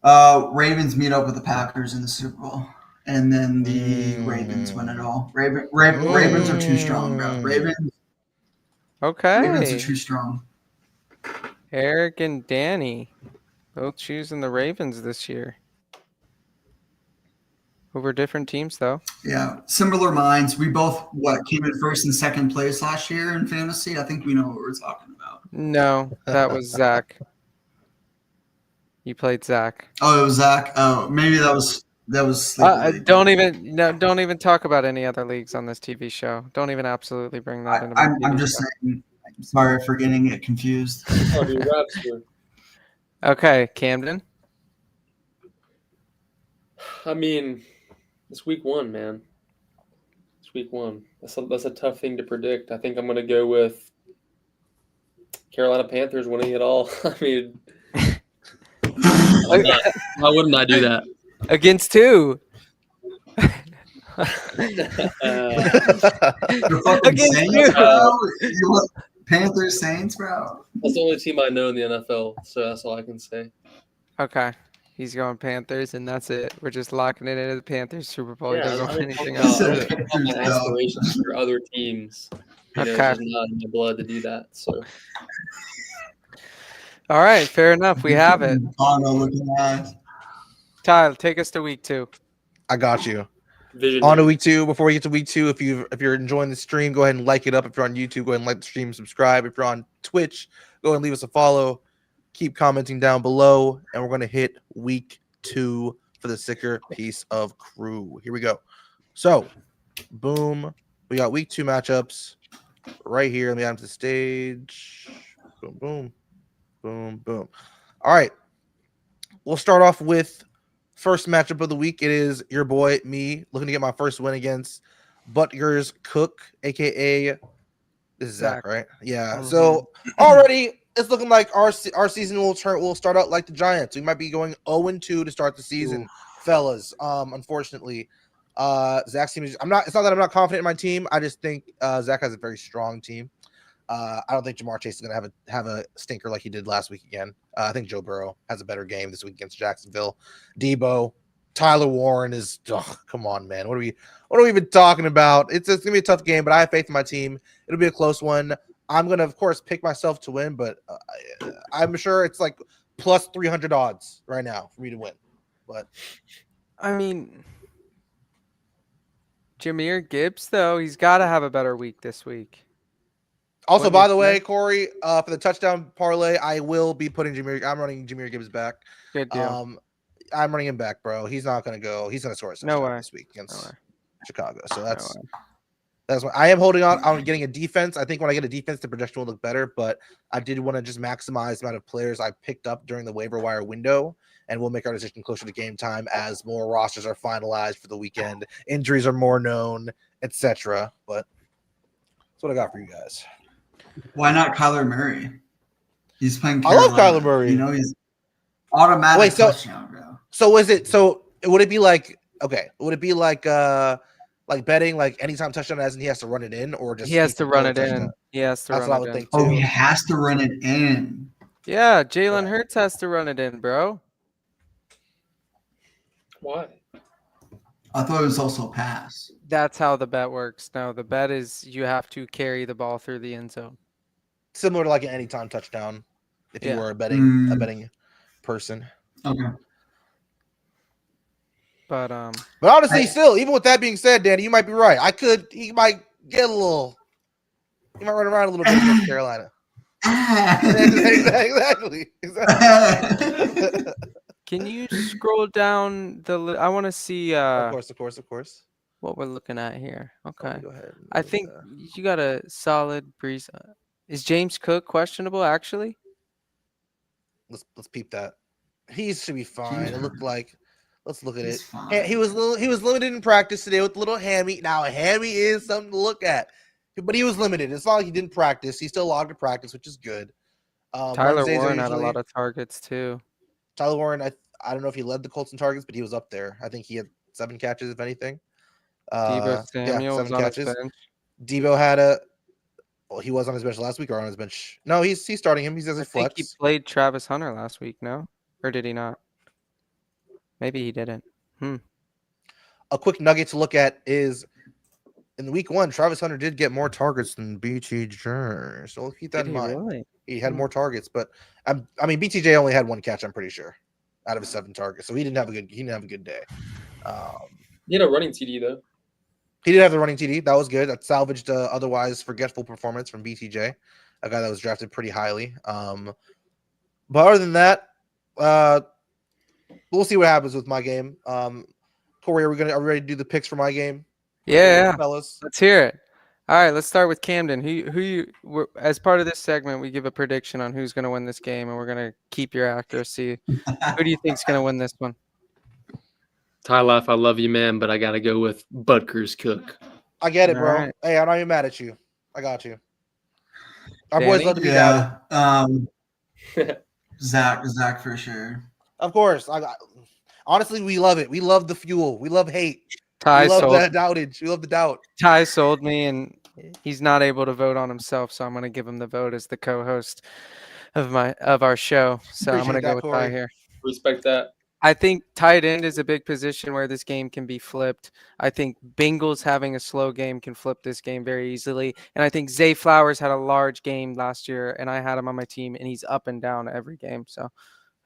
Ravens meet up with the Packers in the Super Bowl, and then the Ravens win it all. Ravens are too strong, bro. Ravens. Okay. Ravens are too strong. Eric and Danny both choosing the Ravens this year. Over different teams, though. Yeah, similar minds. We both came in first and second place last year in fantasy. I think we know what we're talking about. No, that was Zach. You played Zach. Oh, it was Zach. Oh, maybe that was That was sleeper league. Don't even talk about any other leagues on this TV show. Don't even absolutely bring that into my I'm TV just show. saying. Sorry for getting it confused. Oh, dude, Rapster. Okay, Camden. I mean, it's week 1, man. It's week 1. That's a tough thing to predict. I think I'm going to go with Carolina Panthers winning it all. I mean, why wouldn't I do that? Against who? The fucking Against Saints, you. bro. You want Panthers Saints, bro. That's the only team I know in the NFL, so that's all I can say. Okay. He's going Panthers, and that's it. We're just locking it into the Panthers Super Bowl. He Yeah, doesn't I want don't anything talk else. about- I don't talk about my aspirations for other teams. You know, Okay. it's just not in my blood to do that. So All right, fair enough. We have it. Bono looking ass. Tyler, take us to week 2. I got you. vision. On to week 2. Before we get to week 2, if you're enjoying the stream, go ahead and like it up. If you're on YouTube, go ahead and like the stream, subscribe. If you're on Twitch, go ahead and leave us a follow. Keep commenting down below, and we're going to hit week 2 for the sicker piece of crew. Here we go. So, boom. We got week 2 matchups right here. Let me add them to the stage. Boom, boom, boom, boom. All right. We'll start off with first matchup of the week. It is your boy, me, looking to get my first win against Butgers Cook, a.k.a. This is Zach, right? Yeah. Mhm. So, already it's looking like our season will start out like the Giants. We might be going 0-2 to start the season, fellas. Unfortunately, Zach's team is. It's not that I'm not confident in my team. I just think Zach has a very strong team. I don't think Jamar Chase is going to have a stinker like he did last week again. I think Joe Burrow has a better game this week against Jacksonville. Debo, Tyler Warren is. Come on, man. What are we even talking about? It's going to be a tough game, but I have faith in my team. It'll be a close one. I'm going to, of course, pick myself to win, but I'm sure it's like plus 300 odds right now for me to win. But I mean, Jahmyr Gibbs, though, he's got to have a better week this week. also, Wouldn't by you the way, think? Corey, for the touchdown parlay, I will be putting I'm running Jahmyr Gibbs back. Good deal. I'm running him back, bro. He's not going to go. He's going to score a touchdown way. this week against No way. Chicago. So that's way. that's why I am holding on getting a defense. I think when I get a defense, the projection will look better. But I did want to just maximize the amount of players I picked up during the waiver wire window, and we'll make our decision closer to game time as more rosters are finalized for the weekend. Injuries are more known, etc. But that's what I got for you guys. Why not Kyler Murray? He's playing I love Carolina. Kyler Murray. You know, he's automatic Wait, so- touchdown, bro. So would it be like betting like anytime touchdown as in he has to run it in, or just He has to run it touchdown? in. He has to That's what I run would it in. think Oh, too. he has to run it in. Yeah, Jalen Right. Hurts has to run it in, bro. Why? I thought it was also a pass. That's how the bet works. No, the bet is you have to carry the ball through the end zone. Similar to like an anytime touchdown, if you Yeah. were a betting Mm. person. Okay. But But honestly, I- still, even with that being said, Danny, you might be right. He might get a little. He might run around a little bit against Carolina. Exactly. can you scroll down I want to see Of course. what we're looking at here. Okay. Go ahead. I think you got a solid breeze. Is James Cook questionable actually? let's peep that. He should be fine. It looked like. Let's look at He's it. fine. He was limited in practice today with a little hammy. Now a hammy is something to look at, but he was limited. It's not like he didn't practice. He still logged to practice, which is good. Tyler Wednesdays are Warren had a usually- lot of targets too. Tyler Warren. I don't know if he led the Colts in targets, but he was up there. I think he had 7 catches, if anything. Debo Samuel was 7 on catches. his bench. Debo had he was on his bench last week or on his bench. No, he's starting him. He's as I a think flex. he played Travis Hunter last week, no? Or did he not? Maybe he didn't. A quick nugget to look at is in week 1, Travis Hunter did get more targets than BTJ. So keep that Did in he mind. really? He had more targets, but BTJ only had 1 catch, I'm pretty sure, out of his 7 targets. So he didn't have a good day. He had a running TD though. He did have the running TD. That was good. That salvaged otherwise forgetful performance from BTJ, a guy that was drafted pretty highly. But other than that, we'll see what happens with my game. Corey, are we ready to do the picks for my game? Yeah, fellas. let's hear it. All right, let's start with Camden. As part of this segment, we give a prediction on who's going to win this game, and we're going to keep your accuracy. Who do you think's going to win this one? Ty Life, I love you, man, but I got to go with Butker's Cook. I get it, All bro. right. Hey, I'm not even mad at you. I got you. Our boys Danny? love to be doubted. Zach for sure. Of course. Honestly, we love it. We love the fuel. We love hate. Ty We love sold, that doubtage. We love the doubt. Ty sold me, and he's not able to vote on himself, so I'm going to give him the vote as the co-host of our show. So I'm going to go with Ty here. Respect that. I think tight end is a big position where this game can be flipped. I think Bengals having a slow game can flip this game very easily. And I think Zay Flowers had a large game last year, and I had him on my team, and he's up and down every game. So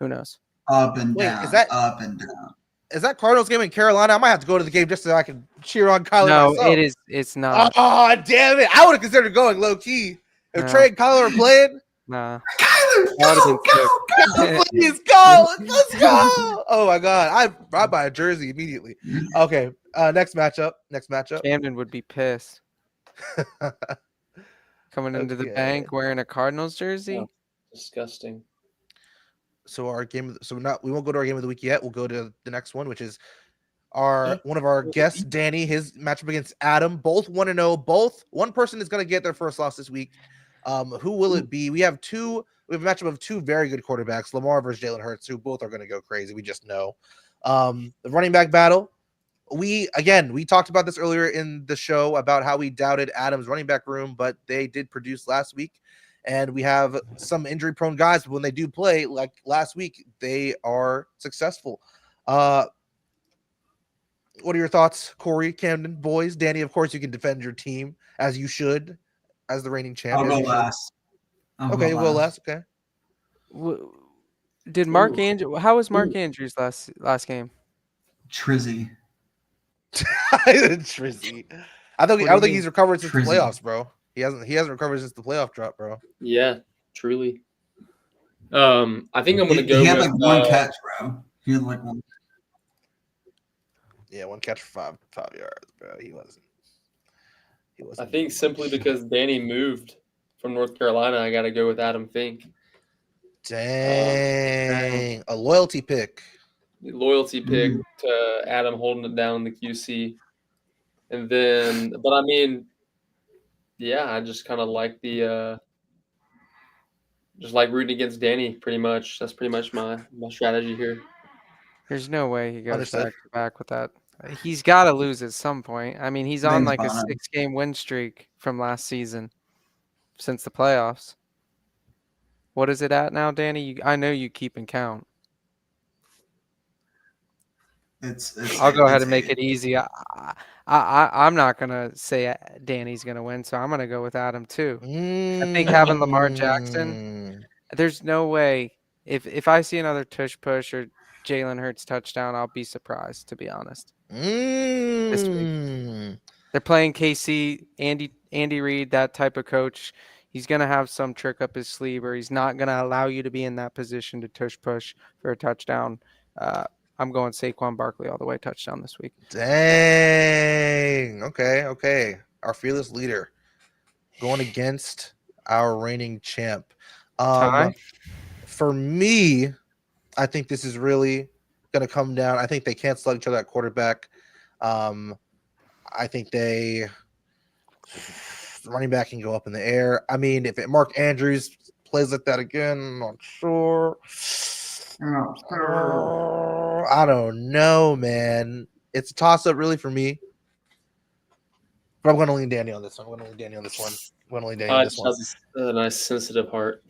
who knows? Up and Wait, down. is that- up and down? Is that Cardinals game in Carolina? I might have to go to the game just so I can cheer on Kyler No, myself. it is. It's not. Oh, damn it. I would have considered going low key. If No. Trey and Kyler were playing, Nah. Kyler, That would've been sick. Kyler, please go. Let's go. Oh, my God. I'd buy a jersey immediately. Okay. Next matchup. Camden would be pissed. Coming into the Okay. bank wearing a Cardinals jersey. Yeah. Disgusting. So we won't go to our game of the week yet. We'll go to the next one, which is one of our guests, Danny, his matchup against Adam. Both 1-0. Both one person is going to get their first loss this week. Who will it be? We have a matchup of two very good quarterbacks, Lamar versus Jalen Hurts, who both are going to go crazy. We just know. The running back battle. We talked about this earlier in the show about how we doubted Adam's running back room, but they did produce last week. And we have some injury-prone guys, but when they do play, like last week, they are successful. What are your thoughts, Corey, Camden, boys? Danny, of course, you can defend your team, as you should, as the reigning champ. I'll as go you should. last. Okay, we'll last. Okay. Did Mark Andrews? How was Mark Andrews last game? Trizzy. Trizzy. I don't think he's recovered since the Trizzy. playoffs, bro. He hasn't recovered since the playoff drop, bro. Yeah, truly. I think I'm going to go He had with like one catch, bro. He had like one. Yeah, one catch for 5 yards, bro. He wasn't. I think simply because Danny moved from North Carolina, I got to go with Adam Fink. Dang. A loyalty pick. Loyalty pick to Adam holding it down in the QC. And then, but I mean, yeah, I just kind of like just like rooting against Danny pretty much. That's pretty much my strategy here. There's no way he goes Understood. back to back with that. He's got to lose at some point. I mean, he's on Thanks, like a Bono. 6-game win streak from last season since the playoffs. What is it at now, Danny? I know you keeping count. I'll go ahead and make it easy. I'm not gonna say Danny's gonna win, so I'm gonna go with Adam too. I think having Lamar Jackson, there's no way. If I see another tush push or Jalen Hurts touchdown, I'll be surprised, to be honest. This week. They're playing KC, Andy Reid, that type of coach. He's gonna have some trick up his sleeve, or he's not gonna allow you to be in that position to tush push for a touchdown. I'm going Saquon Barkley all the way touchdown this week. Dang. Okay. Our fearless leader going against our reigning champ. Ty? For me, I think this is really going to come down. I think they cancel out each other at quarterback. I think the running back can go up in the air. I mean, if Mark Andrews plays like that again, I'm not sure. I don't know, man. It's a toss-up really for me. But I'm going to lean Danny on this one. I'm going to lean Danny on this one. Has a nice sensitive heart.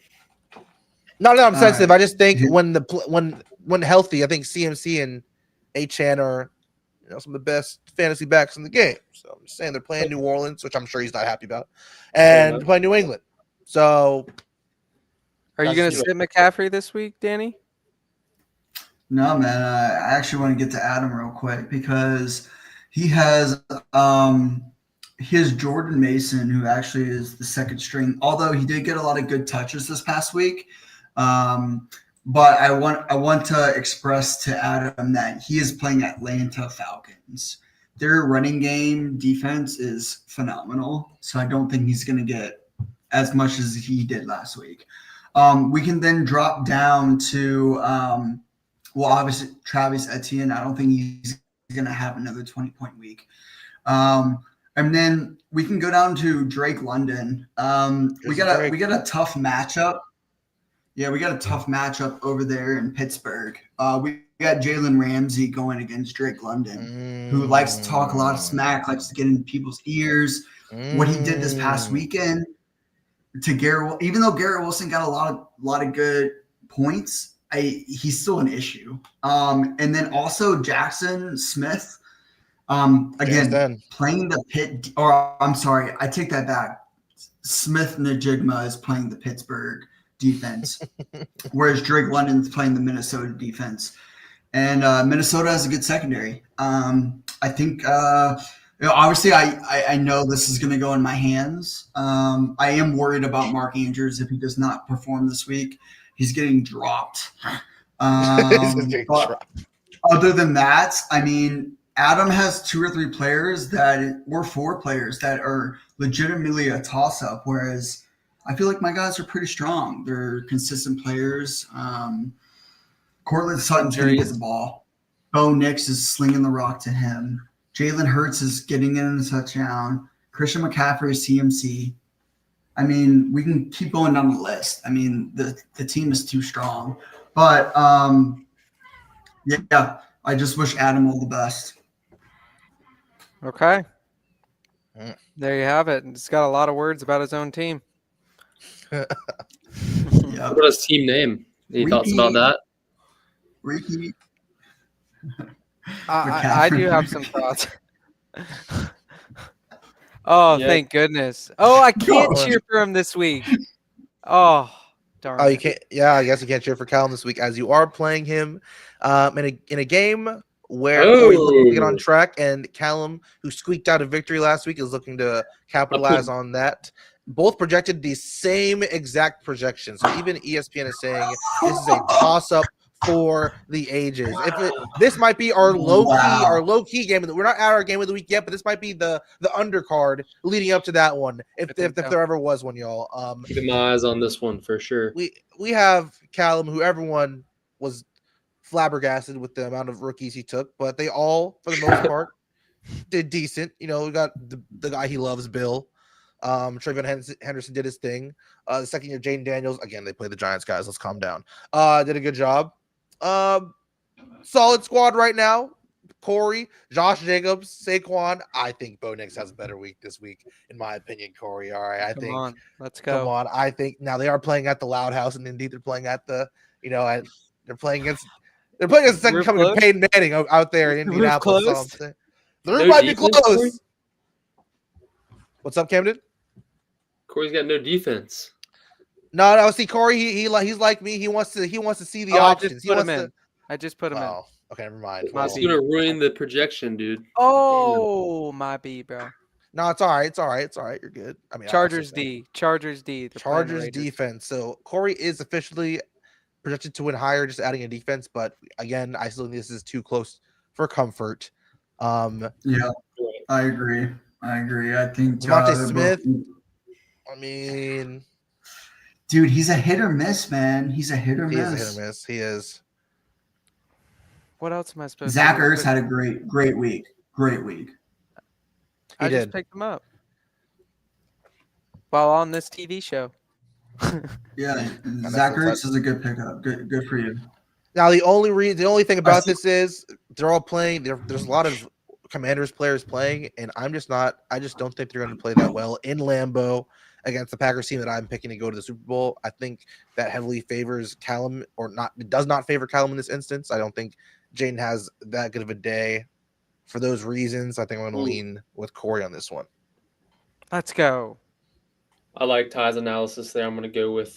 No, I'm sensitive. right. I just think when healthy, I think CMC and Achane are some of the best fantasy backs in the game. So I'm just saying they're playing New Orleans, which I'm sure he's not happy about, and playing New England. So Are you going to sit McCaffrey this week, Danny? No, man. I actually want to get to Adam real quick because he has Jordan Mason, who actually is the second string. Although he did get a lot of good touches this past week, but I want to express to Adam that he is playing Atlanta Falcons. Their running game defense is phenomenal, so I don't think he's going to get as much as he did last week. We can then drop down to obviously Travis Etienne. I don't think he's going to have another 20-point week. And then we can go down to Drake London. We got a tough matchup. Yeah, we got a tough matchup over there in Pittsburgh. We got Jalen Ramsey going against Drake London, who likes to talk a lot of smack, likes to get in people's ears. What he did this past weekend to Garrett, even though Garrett Wilson got a lot of good points, he's still an issue. And then also Jackson Smith, again, playing the pit. Or I'm sorry, I take that back. Smith Najigma is playing the Pittsburgh defense, whereas Drake London's playing the Minnesota defense. And Minnesota has a good secondary. I think, obviously, I know this is going to go in my hands. I am worried about Mark Andrews if he does not perform this week. He's getting dropped. But other than that, I mean, Adam has 2 or 3 players or 4 players that are legitimately a toss-up, whereas I feel like my guys are pretty strong. They're consistent players. Cortland Sutton's going to get the ball. Bo Nix is slinging the rock to him. Jalen Hurts is getting in a touchdown. Christian McCaffrey is CMC. I mean, we can keep going down the list. I mean, the team is too strong. But, yeah, I just wish Adam all the best. Okay. There you have it. He's got a lot of words about his own team. What about his team name? Any thoughts about that? Ricky. I do have some thoughts. Oh, yeah. Thank goodness. Oh, I can't cheer for him this week. Oh, darn. Oh, you can't. Yeah, I guess you can't cheer for Callum this week as you are playing him in a game where Corey's looking to get on track, and Callum, who squeaked out a victory last week, is looking to capitalize on that. Both projected the same exact projection. So even ESPN is saying this is a toss-up for the ages. This might be our low key game. We're not at our game of the week yet, but this might be the undercard leading up to that one. If there ever was one, y'all. Keeping my eyes on this one for sure. We have Callum, who everyone was flabbergasted with the amount of rookies he took, but they all, for the most part, did decent. We got the guy he loves, Bill. Trayvon Henderson did his thing. The second year, Jaden Daniels, again, they play the Giants, guys. Let's calm down. Did a good job. Solid squad right now. Corey, Josh Jacobs, Saquon. I think Bo Nix has a better week this week, in my opinion, Corey. All right. Come on. Let's go. Come on. I think now they are playing at the Loud House, and indeed they're playing at the, they're playing against the second coming of Peyton Manning out there in Indianapolis. The roof might be closed. What's up, Camden? Corey's got no defense. No. See, Corey, he's like me. He wants to see the options. I just put him in. Okay, never mind. It's gonna ruin the projection, dude. Oh, my B, bro. No, it's all right. It's all right. You're good. I mean, Chargers D. Chargers defense. So Corey is officially projected to win higher, just adding a defense. But again, I still think this is too close for comfort. Yeah, I agree. I think DeVonta Smith. I mean, dude, he's a hit or miss, man. He's a hit or miss. He is a hit or miss. He is. What else am I supposed Zach Ertz had a great week. Great week. I just picked him up while on this TV show. Yeah, Zach Ertz is a good pickup. Good for you. Now the only thing about this is they're all playing. There's a lot of Commanders players playing, and I just don't think they're going to play that well in Lambeau against the Packers team that I'm picking to go to the Super Bowl. I think that heavily favors Callum, or not. It does not favor Callum in this instance. I don't think Jaden has that good of a day. For those reasons, I think I'm going to lean with Corey on this one. Let's go. I like Ty's analysis there. I'm going to go with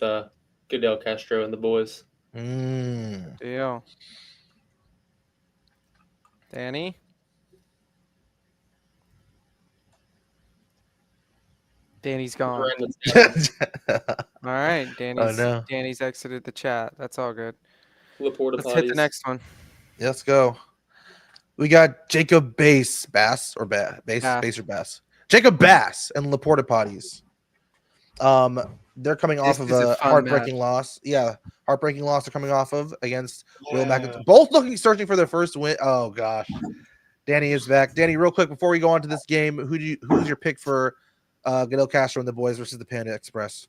Goodell Castro and the boys. Deal. Danny? Danny's gone. All right, Danny's exited the chat. That's all good. Laporta Let's hit the potties. next one. Let's go. We got Jacob Bass or Bass. Jacob Bass and Laporta potties. They're coming off of This is a a fun heartbreaking match. loss. Yeah, heartbreaking loss they're coming off of against Will McIntyre. Both searching for their first win. Oh gosh. Danny is back. Danny, real quick before we go on to this game, who's your pick for Goodell Castro and the boys versus the Panda Express?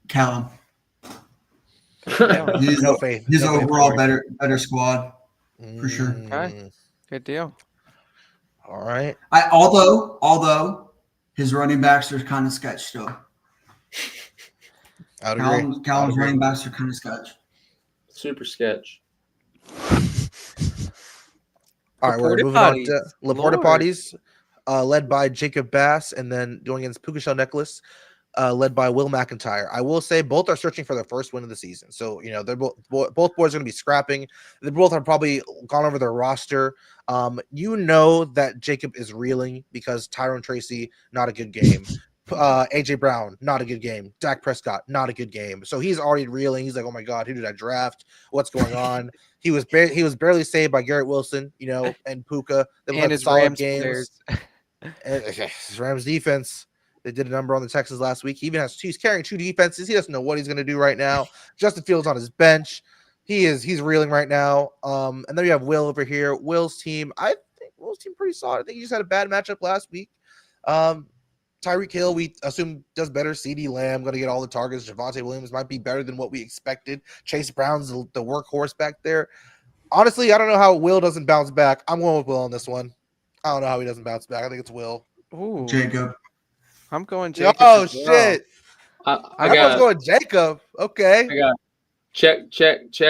Callum. Yeah. He's, No faith. he's No faith overall for better squad for sure. Okay. Good deal. All right. Although his running backs are kind of sketch still. I'd agree. Callum's running backs are kind of sketch. Super sketch. All right, we're Laporta moving on potties. to Laporta Lord. potties, led by Jacob Bass, and then going against Puka Shell Necklace, led by Will McIntyre. I will say both are searching for their first win of the season. So, they're both boys are going to be scrapping. They both have probably gone over their roster. That Jacob is reeling because Tyrone Tracy, not a good game. AJ Brown, not a good game. Dak Prescott, not a good game. So he's already reeling. He's like, oh my God, who did I draft? What's going on? He was barely saved by Garrett Wilson, and Puka. They And had his solid Rams games. His Rams defense. They did a number on the Texans last week. He's carrying 2 defenses. He doesn't know what he's going to do right now. Justin Fields on his bench. He's reeling right now. And then you have Will over here. Will's team. I think Will's team pretty solid. I think he just had a bad matchup last week. Tyreek Hill, we assume, does better. CeeDee Lamb going to get all the targets. Javonte Williams might be better than what we expected. Chase Brown's the workhorse back there. Honestly, I don't know how Will doesn't bounce back. I'm going with Will on this one. I don't know how he doesn't bounce back. I think it's Will. Ooh, Jacob. I'm going Jacob. Oh, as well. shit. I I was got going Jacob. Okay. I got check. This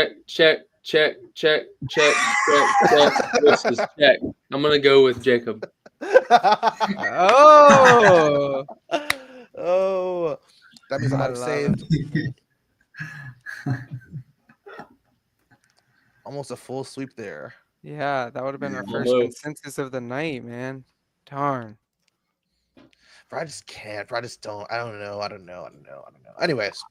is check. I'm gonna go with Jacob. Oh, Oh, that means I might have love saved almost a full sweep there. yeah, that would have been our first Almost. consensus of the night, man. Darn. But I just can't. I just don't. I don't know. Anyways,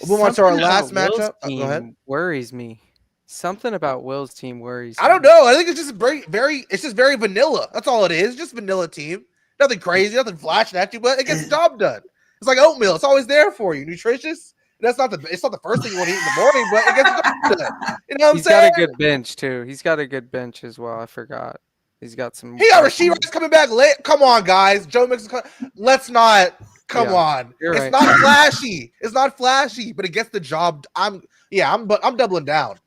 we'll move on to our Something last about Will's matchup. Go ahead. team worries me. Something about Will's team worries I don't me. know. I think it's just it's just very vanilla. That's all it is. Just vanilla team. Nothing crazy, nothing flashing at you, but it gets the job done. It's like oatmeal. It's always there for you. Nutritious. It's not the first thing you want to eat in the morning, but it gets the job done. You know what I'm He's saying? got a good bench too. He's got a good bench as well. I forgot. He's got some. He got Rasheed Rice coming back late. Come on, guys. Joe Mixon. Let's not. Come Yeah, on. you're It's right. not flashy. It's not flashy, but it gets the job. I'm doubling down.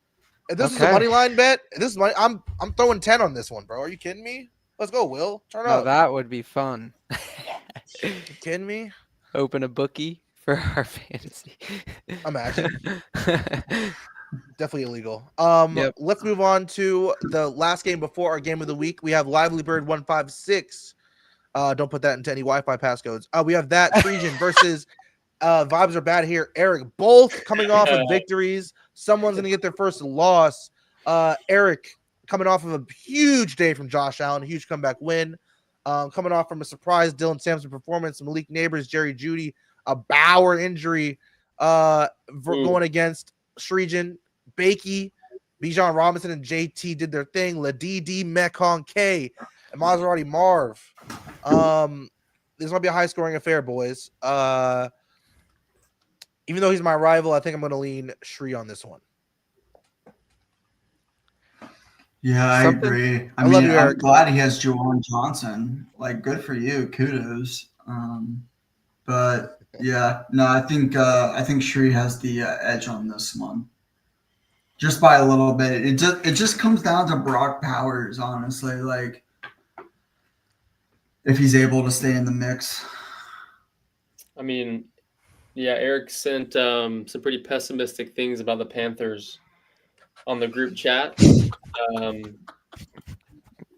If this is a Okay. money line bet, this is money. I'm throwing 10 on this one, bro. Are you kidding me? Let's go, Will. Turn Now up. that would be fun. You kidding me? Open a bookie for our fantasy. Imagine. Definitely illegal. Yep. Let's move on to the last game before our game of the week. We have Lively Bird 156. Don't put that into any Wi-Fi passcodes. We have that Frisian versus Vibes Are Bad here. Eric, both coming off of victories. Someone's gonna get their first loss. Eric coming off of a huge day from Josh Allen, huge comeback win. Coming off from a surprise Dylan Sampson performance, Malik Neighbors, Jerry Jeudy, a Bauer injury. Going against Shreejan, Bakey, Bijan Robinson, and JT did their thing. Ladidi, Mekong K, and Maserati Marv. This might be a high scoring affair, boys. Even though he's my rival, I think I'm going to lean Shree on this one. Yeah, I Something- agree. I love you, I'm Eric. glad he has Juwan Johnson. Like, good for you. Kudos. But yeah, no, I think Shree has the edge on this one, just by a little bit. It just comes down to Brock Powers, honestly. Like, if he's able to stay in the mix. I mean, yeah, Eric sent some pretty pessimistic things about the Panthers on the group chat.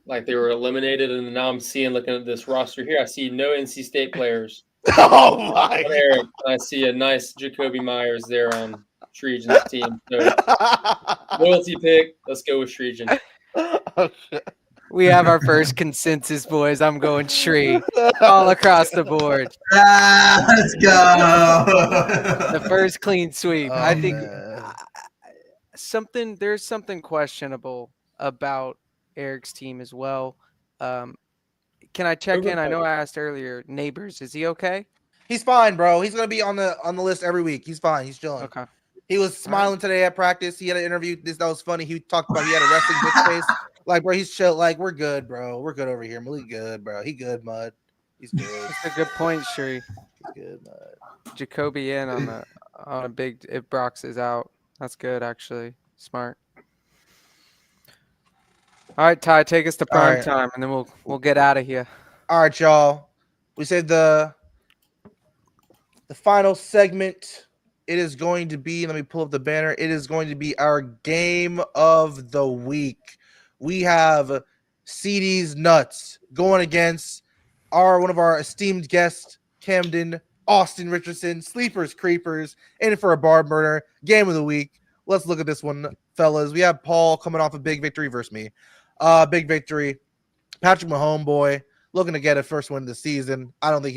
Like they were eliminated, and now I'm looking at this roster here, I see no NC State players. Oh my! On Eric, I see a nice Jacoby Myers there on Shreejan's team. So loyalty pick. Let's go with Shreejan. We have our first consensus, boys. I'm going Shree all across the board. Let's go. The first clean sweep. I think man. there's something questionable about Eric's team as well. Can I check in? I know I asked earlier. Neighbors, is he okay? He's fine, bro. He's gonna be on the list every week. He's fine. He's chilling. Okay. He was smiling today at practice. He had an interview. That was funny. He talked about he had a wrestling bitch face. Like, bro, he's chill. Like, we're good, bro. We're good over here. Malik good, bro. He good, Mud. He's good. That's a good point, Sherry. He's good, Mud. Jacoby in on a big if Brox is out. That's good, actually. Smart. All right, Ty, take us to prime time, and then we'll get out of here. All right, y'all. We said the final segment. It is going to be, let me pull up the banner. It is going to be our game of the week. We have CD's Nuts going against one of our esteemed guests, Camden, Austin Richardson, Sleepers, Creepers, in for a bar burner. Game of the week. Let's look at this one, fellas. We have Paul coming off a big victory versus me. Big victory. Patrick Mahomes, boy, looking to get a first win of the season. I don't think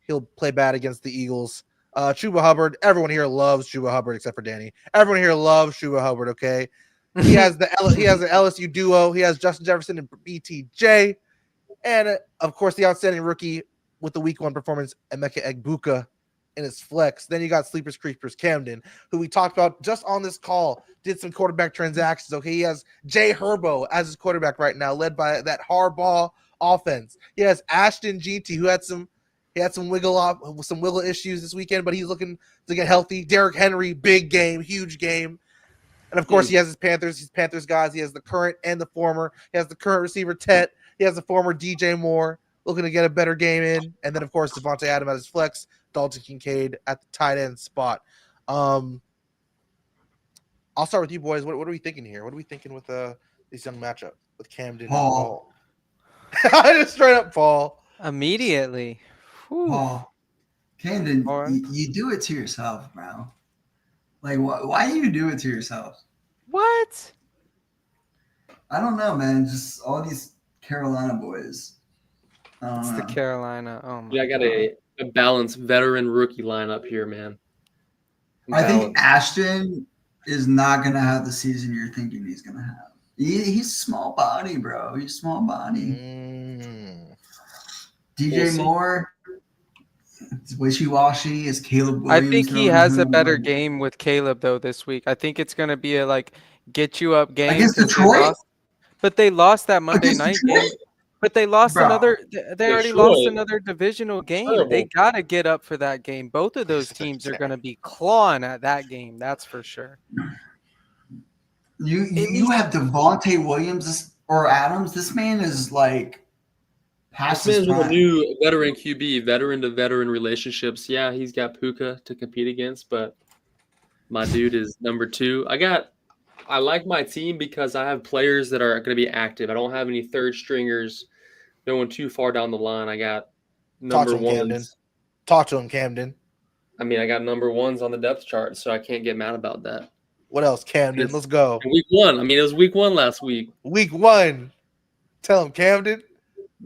he'll play bad against the Eagles. Chuba Hubbard. Everyone here loves Chuba Hubbard except for Danny. Everyone here loves Chuba Hubbard. Okay, he has the LSU duo. He has Justin Jefferson and BTJ, and of course the outstanding rookie with the week 1 performance, Emeka Egbuka, in his flex. Then you got Sleepers Creepers Camden, who we talked about just on this call. Did some quarterback transactions. Okay, he has Jay Herbo as his quarterback right now, led by that Harbaugh offense. He has Ashton GT, who had some wiggle issues this weekend, but he's looking to get healthy. Derrick Henry, big game, huge game. And of course, he has his Panthers guys. He has the current and the former. He has the current receiver, Tet. He has the former DJ Moore, looking to get a better game in. And then, of course, Devontae Adams at his flex, Dalton Kincaid at the tight end spot. I'll start with you boys. What are we thinking here? What are we thinking with this young matchup with Camden and Paul? I just straight up Paul. Immediately. Paul, Camden, you do it to yourself, bro. Like, why do you do it to yourself? What? I don't know, man. Just all these Carolina boys. It's the Carolina. Oh my I got a balanced veteran rookie lineup here, man. I think Ashton is not going to have the season you're thinking he's going to have. He's small body, bro. He's small body. DJ Moore, it's wishy-washy. Is Caleb Williams? I think he has a better game with Caleb, though, this week. I think it's going to be a, get you up game. Against Detroit? But they lost that Monday night game. But they lost another – they already lost another divisional game. Terrible. They got to get up for that game. Both of those teams are going to be clawing at that game. That's for sure. You have Devontae Williams or Adams. This man is past his prime. A new veteran QB, veteran to veteran relationships. Yeah, he's got Puka to compete against, but my dude is number 2. I like my team because I have players that are going to be active. I don't have any third stringers going too far down the line. I got number 1s. Talk to him, Camden. I mean, I got number 1s on the depth chart, so I can't get mad about that. What else, Camden? Let's go. Week 1. I mean, it was week 1 last week. Week 1. Tell him, Camden.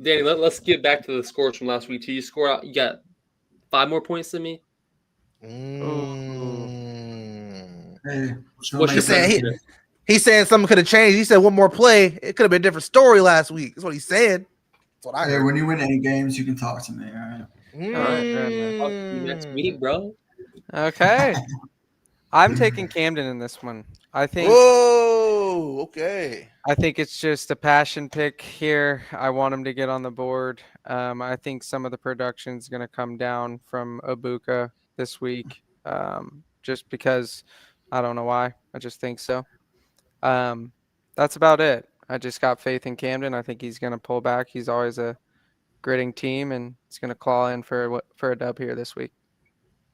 Danny, let's get back to the scores from last week. You score out. You got 5 more points than me. Hey, what you saying? He's saying something could have changed. He said one more play. It could have been a different story last week. That's what he's saying. That's what I heard. When you win 8 games, you can talk to me. All right. All right, talk to you next week, bro. Okay. I'm taking Camden in this one. I think. Whoa. Okay. I think it's just a passion pick here. I want him to get on the board. I think some of the production is going to come down from Ibuka this week, just because I don't know why. I just think so. That's about it. I just got faith in Camden. I think he's going to pull back. He's always a gritting team, and he's going to claw in for a dub here this week.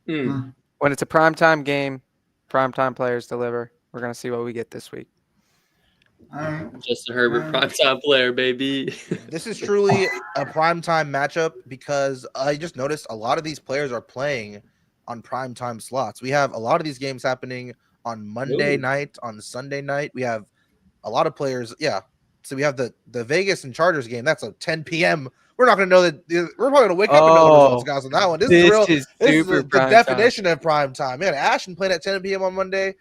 When it's a primetime game, primetime players deliver. We're going to see what we get this week. Justin Herbert, primetime player, baby. This is truly a primetime matchup because I just noticed a lot of these players are playing on primetime slots. We have a lot of these games happening on Monday night, on Sunday night. We have a lot of players. Yeah. So we have the Vegas and Chargers game. That's a 10 p.m. We're not going to know that. We're probably going to wake up and know the results, guys, on that one. This is the definition of prime time. Man, Ashton played at 10 p.m. on Monday.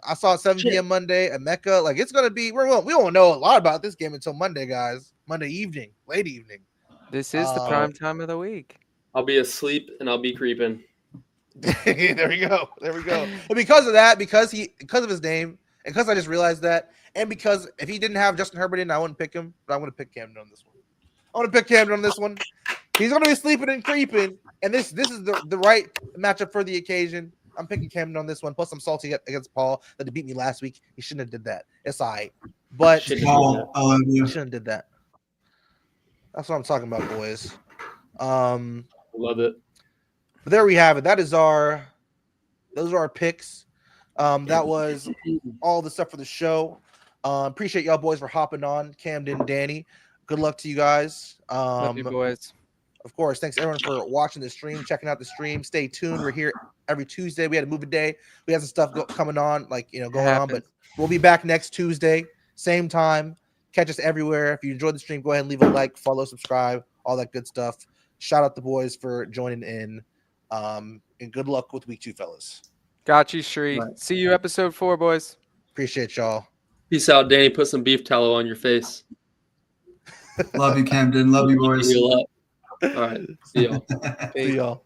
I saw it 7 p.m. Monday at Mecca. Like it's gonna be. We won't know a lot about this game until Monday, guys. Monday evening, late evening. This is the prime time of the week. I'll be asleep and I'll be creeping. There we go. And because of that, because of his name, and because I just realized that, and because if he didn't have Justin Herbert in, I wouldn't pick him. But I'm gonna pick Camden on this one. He's gonna be sleeping and creeping, and this is the right matchup for the occasion. I'm picking Camden on this one. Plus, I'm salty against Paul that he beat me last week. He shouldn't have did that. It's all right, but Paul, I love you. he shouldn't have did that. That's what I'm talking about, boys. Love it. But there we have it. Those are our picks. That was all the stuff for the show. Appreciate y'all boys for hopping on. Camden, Danny, good luck to you guys. Love you boys. Of course, thanks everyone for watching the stream, checking out the stream. Stay tuned. We're here every Tuesday. We had a movie day. We have some stuff coming on, going on, but we'll be back next Tuesday, same time. Catch us everywhere. If you enjoyed the stream, go ahead and leave a like, follow, subscribe, all that good stuff. Shout out the boys for joining in. And good luck with week 2, fellas. Got you, Shree. Right. See you episode 4, boys. Appreciate y'all. Peace out, Danny. Put some beef tallow on your face. Love you, Camden. Love you, boys. Heal up. All right. See y'all. See y'all.